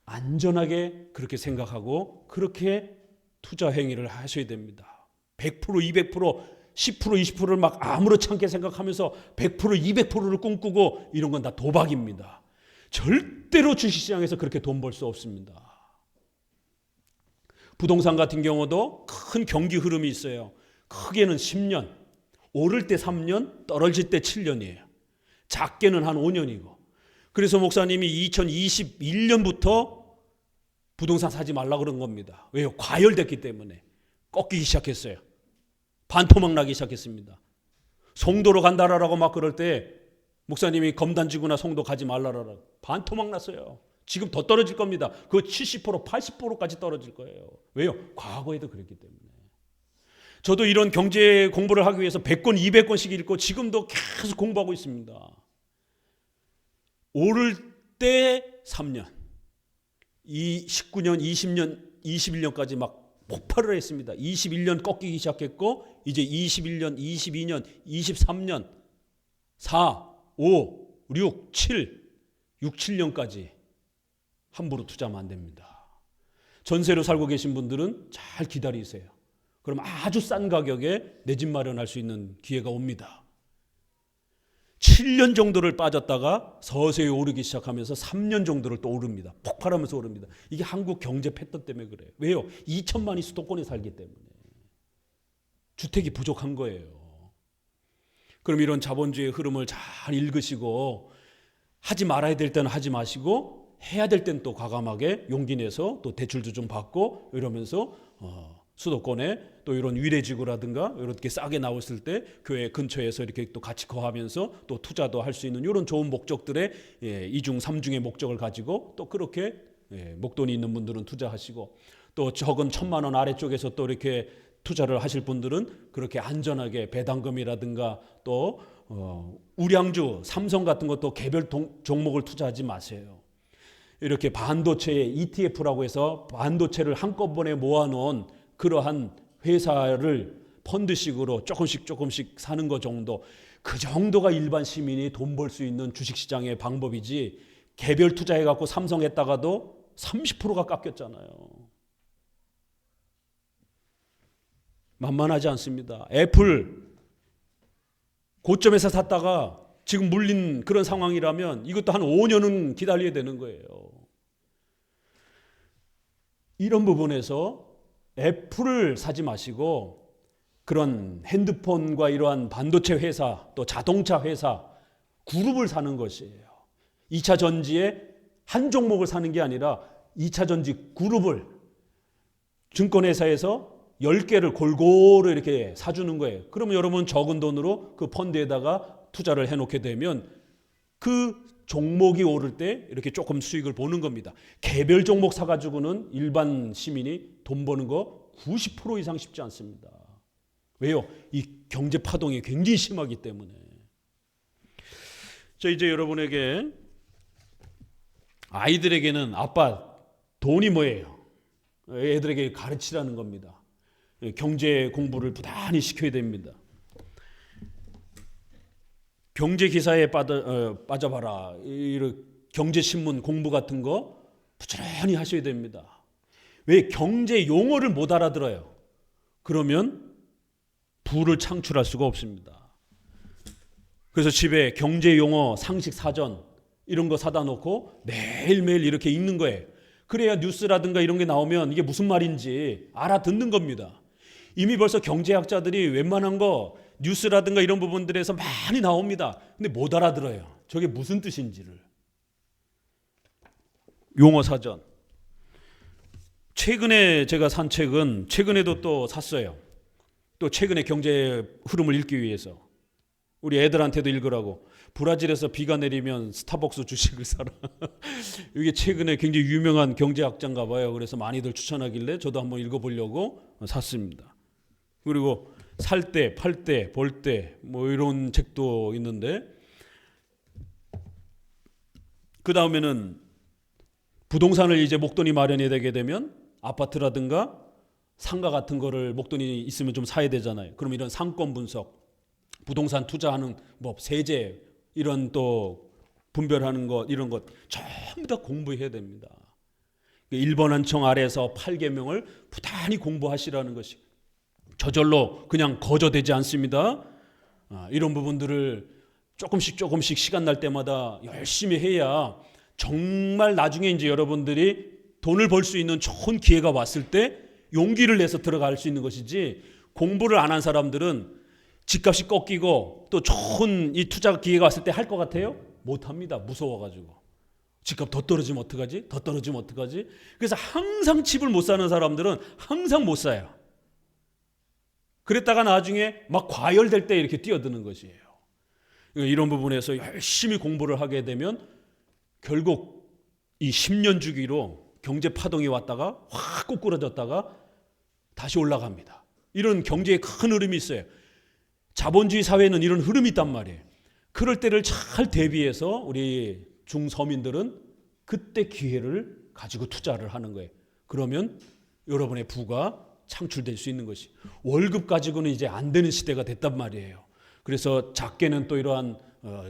안전하게 그렇게 생각하고 그렇게 투자 행위를 하셔야 됩니다. 100%, 200%, 10%, 20%를 막 아무렇지 않게 생각하면서 100%, 200%를 꿈꾸고 이런 건 다 도박입니다. 절대로 주식시장에서 그렇게 돈 벌 수 없습니다. 부동산 같은 경우도 큰 경기 흐름이 있어요. 크게는 10년, 오를 때 3년, 떨어질 때 7년이에요. 작게는 한 5년이고. 그래서 목사님이 2021년부터 부동산 사지 말라 그런 겁니다. 왜요? 과열됐기 때문에. 꺾이기 시작했어요. 반토막 나기 시작했습니다. 송도로 간다라고 막 그럴 때 목사님이 검단지구나 송도 가지 말라라고 반토막 났어요. 지금 더 떨어질 겁니다. 그 70%, 80%까지 떨어질 거예요. 왜요? 과거에도 그랬기 때문에. 저도 이런 경제 공부를 하기 위해서 100권, 200권씩 읽고 지금도 계속 공부하고 있습니다. 오를 때 3년, 19년, 20년, 21년까지 막 폭발을 했습니다. 21년 꺾이기 시작했고 이제 21년, 22년, 23년, 4, 5, 6, 7, 6, 7년까지 함부로 투자하면 안 됩니다. 전세로 살고 계신 분들은 잘 기다리세요. 그럼 아주 싼 가격에 내 집 마련할 수 있는 기회가 옵니다. 7년 정도를 빠졌다가 서서히 오르기 시작하면서 3년 정도를 또 오릅니다. 폭발하면서 오릅니다. 이게 한국 경제 패턴 때문에 그래요. 왜요? 2천만이 수도권에 살기 때문에. 주택이 부족한 거예요. 그럼 이런 자본주의 흐름을 잘 읽으시고 하지 말아야 될 때는 하지 마시고 해야 될 때는 또 과감하게 용기 내서 또 대출도 좀 받고 이러면서 수도권에 또 이런 위례지구라든가 이렇게 싸게 나왔을 때 교회 근처에서 이렇게 또 같이 거하면서 또 투자도 할 수 있는 이런 좋은 목적들의 2중 3중의 목적을 가지고 또 그렇게 목돈이 있는 분들은 투자하시고 또 적은 1,000만 원 아래쪽에서 또 이렇게 투자를 하실 분들은 그렇게 안전하게 배당금이라든가 또 우량주, 삼성 같은 것도 개별 종목을 투자하지 마세요. 이렇게 반도체의 ETF라고 해서 반도체를 한꺼번에 모아놓은 그러한 회사를 펀드식으로 조금씩 사는 것 정도, 그 정도가 일반 시민이 돈 벌 수 있는 주식시장의 방법이지, 개별 투자해갖고 삼성 했다가도 30%가 깎였잖아요. 만만하지 않습니다. 애플 고점에서 샀다가 지금 물린 그런 상황이라면 이것도 한 5년은 기다려야 되는 거예요. 이런 부분에서 애플을 사지 마시고 그런 핸드폰과 이러한 반도체 회사 또 자동차 회사 그룹을 사는 것이에요. 2차 전지에 한 종목을 사는 게 아니라 2차 전지 그룹을 증권회사에서 10개를 골고루 이렇게 사주는 거예요. 그러면 여러분 적은 돈으로 그 펀드에다가 투자를 해놓게 되면 그 종목이 오를 때 이렇게 조금 수익을 보는 겁니다. 개별 종목 사가지고는 일반 시민이 돈 버는 거 90% 이상 쉽지 않습니다. 왜요? 이 경제 파동이 굉장히 심하기 때문에. 자, 이제 여러분에게 아이들에게는 아빠 돈이 뭐예요? 애들에게 가르치라는 겁니다. 경제 공부를 부단히 시켜야 됩니다. 경제 기사에 빠져봐라. 경제신문 공부 같은 거 부지런히 하셔야 됩니다. 왜? 경제 용어를 못 알아들어요. 그러면 부를 창출할 수가 없습니다. 그래서 집에 경제 용어 상식 사전 이런 거 사다 놓고 매일매일 이렇게 읽는 거예요. 그래야 뉴스라든가 이런 게 나오면 이게 무슨 말인지 알아듣는 겁니다. 이미 벌써 경제학자들이 웬만한 거 뉴스라든가 이런 부분들에서 많이 나옵니다. 근데 못 알아들어요. 저게 무슨 뜻인지를. 용어 사전. 최근에 제가 산 책은 최근에도 또 샀어요. 또 최근에 경제 흐름을 읽기 위해서. 우리 애들한테도 읽으라고. 브라질에서 비가 내리면 스타벅스 주식을 사라. 이게 최근에 굉장히 유명한 경제학자인가 봐요. 그래서 많이들 추천하길래 저도 한번 읽어보려고 샀습니다. 그리고 살 때, 팔 때, 벌 때 뭐 이런 책도 있는데, 그 다음에는 부동산을 이제 목돈이 마련이 되게 되면 아파트라든가 상가 같은 거를 목돈이 있으면 좀 사야 되잖아요. 그럼 이런 상권 분석, 부동산 투자하는 법, 세제 이런 또 분별하는 것 이런 것 전부 다 공부해야 됩니다. 1번 한청 아래에서 8계명을 부단히 공부하시라는 것이 저절로 그냥 거저되지 않습니다. 이런 부분들을 조금씩 시간 날 때마다 열심히 해야 정말 나중에 이제 여러분들이 돈을 벌 수 있는 좋은 기회가 왔을 때 용기를 내서 들어갈 수 있는 것이지, 공부를 안 한 사람들은 집값이 꺾이고 또 좋은 이 투자 기회가 왔을 때 할 것 같아요? 못 합니다. 무서워가지고. 집값 더 떨어지면 어떡하지? 더 떨어지면 어떡하지? 그래서 항상 집을 못 사는 사람들은 항상 못 사요. 그랬다가 나중에 막 과열될 때 이렇게 뛰어드는 것이에요. 이런 부분에서 열심히 공부를 하게 되면 결국 이 10년 주기로 경제 파동이 왔다가 확 꼬꾸라졌다가 다시 올라갑니다. 이런 경제의 큰 흐름이 있어요. 자본주의 사회는 이런 흐름이 있단 말이에요. 그럴 때를 잘 대비해서 우리 중서민들은 그때 기회를 가지고 투자를 하는 거예요. 그러면 여러분의 부가 창출될 수 있는 것이, 월급 가지고는 이제 안 되는 시대가 됐단 말이에요. 그래서 작게는 또 이러한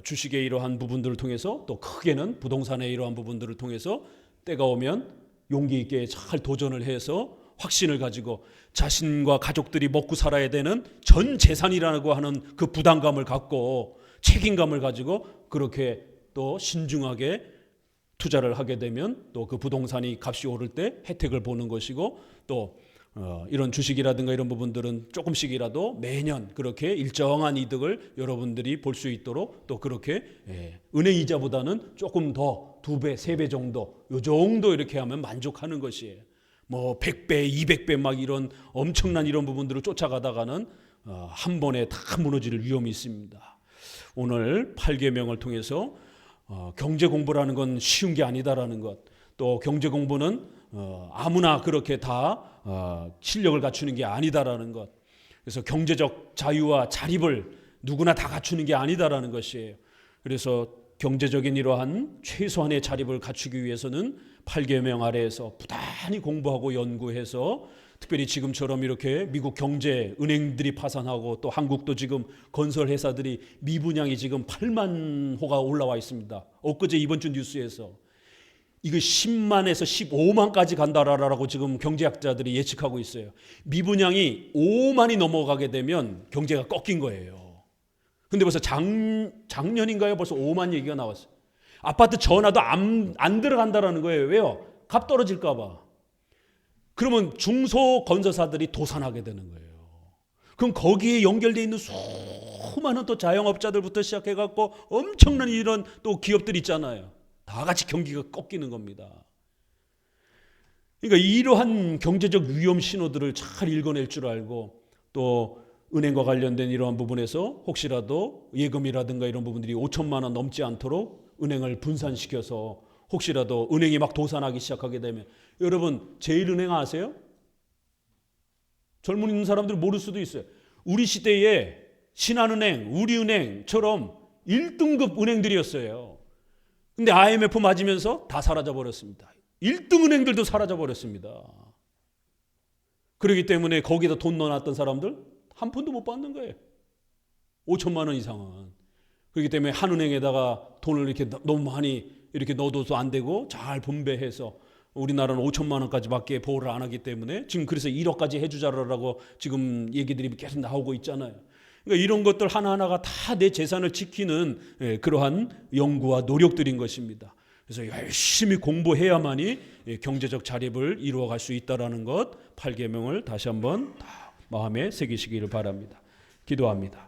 주식의 이러한 부분들을 통해서, 또 크게는 부동산의 이러한 부분들을 통해서 때가 오면 용기 있게 잘 도전을 해서 확신을 가지고 자신과 가족들이 먹고 살아야 되는 전 재산이라고 하는 그 부담감을 갖고 책임감을 가지고 그렇게 또 신중하게 투자를 하게 되면 또 그 부동산이 값이 오를 때 혜택을 보는 것이고, 또 이런 주식이라든가 이런 부분들은 조금씩이라도 매년 그렇게 일정한 이득을 여러분들이 볼 수 있도록, 또 그렇게 은행 이자보다는 조금 더 2배, 3배 정도, 요 정도 이렇게 하면 만족하는 것이에요. 뭐 100배, 200배 막 이런 엄청난 이런 부분들을 쫓아가다가는 한 번에 다 무너질 위험이 있습니다. 오늘 8계명을 통해서 경제 공부라는 건 쉬운 게 아니다라는 것, 또 경제 공부는 아무나 그렇게 다 실력을 갖추는 게 아니다라는 것. 그래서 경제적 자유와 자립을 누구나 다 갖추는 게 아니다라는 것이에요. 그래서 경제적인 이러한 최소한의 자립을 갖추기 위해서는 8계명 아래에서 부단히 공부하고 연구해서, 특별히 지금처럼 이렇게 미국 경제 은행들이 파산하고 또 한국도 지금 건설 회사들이 미분양이 지금 8만 호가 올라와 있습니다. 엊그제 이번 주 뉴스에서 이거 10만에서 15만까지 간다라고 지금 경제학자들이 예측하고 있어요. 미분양이 5만이 넘어가게 되면 경제가 꺾인 거예요. 근데 벌써 작년인가요? 벌써 5만 얘기가 나왔어요. 아파트 전화도 안 들어간다라는 거예요. 왜요? 값 떨어질까 봐. 그러면 중소건설사들이 도산하게 되는 거예요. 그럼 거기에 연결되어 있는 수많은 또 자영업자들부터 시작해갖고 엄청난 이런 또 기업들 있잖아요. 다 같이 경기가 꺾이는 겁니다. 그러니까 이러한 경제적 위험 신호들을 잘 읽어낼 줄 알고, 또 은행과 관련된 이러한 부분에서 혹시라도 예금이라든가 이런 부분들이 5천만 원 넘지 않도록 은행을 분산시켜서, 혹시라도 은행이 막 도산하기 시작하게 되면, 여러분 제일은행 아세요? 젊은 사람들 모를 수도 있어요. 우리 시대에 신한은행, 우리은행처럼 1등급 은행들이었어요. 근데 IMF 맞으면서 다 사라져 버렸습니다. 1등 은행들도 사라져 버렸습니다. 그렇기 때문에 거기다 돈 넣어놨던 사람들 한 푼도 못 받는 거예요. 5천만 원 이상은. 그렇기 때문에 한 은행에다가 돈을 이렇게 너무 많이 이렇게 넣어둬도 안 되고, 잘 분배해서, 우리나라는 5천만 원까지밖에 보호를 안 하기 때문에 지금 그래서 1억까지 해주자라고 지금 얘기들이 계속 나오고 있잖아요. 그러니까 이런 것들 하나하나가 다 내 재산을 지키는 그러한 연구와 노력들인 것입니다. 그래서 열심히 공부해야만이 경제적 자립을 이루어갈 수 있다라는 것, 8계명을 다시 한번 다 마음에 새기시기를 바랍니다. 기도합니다.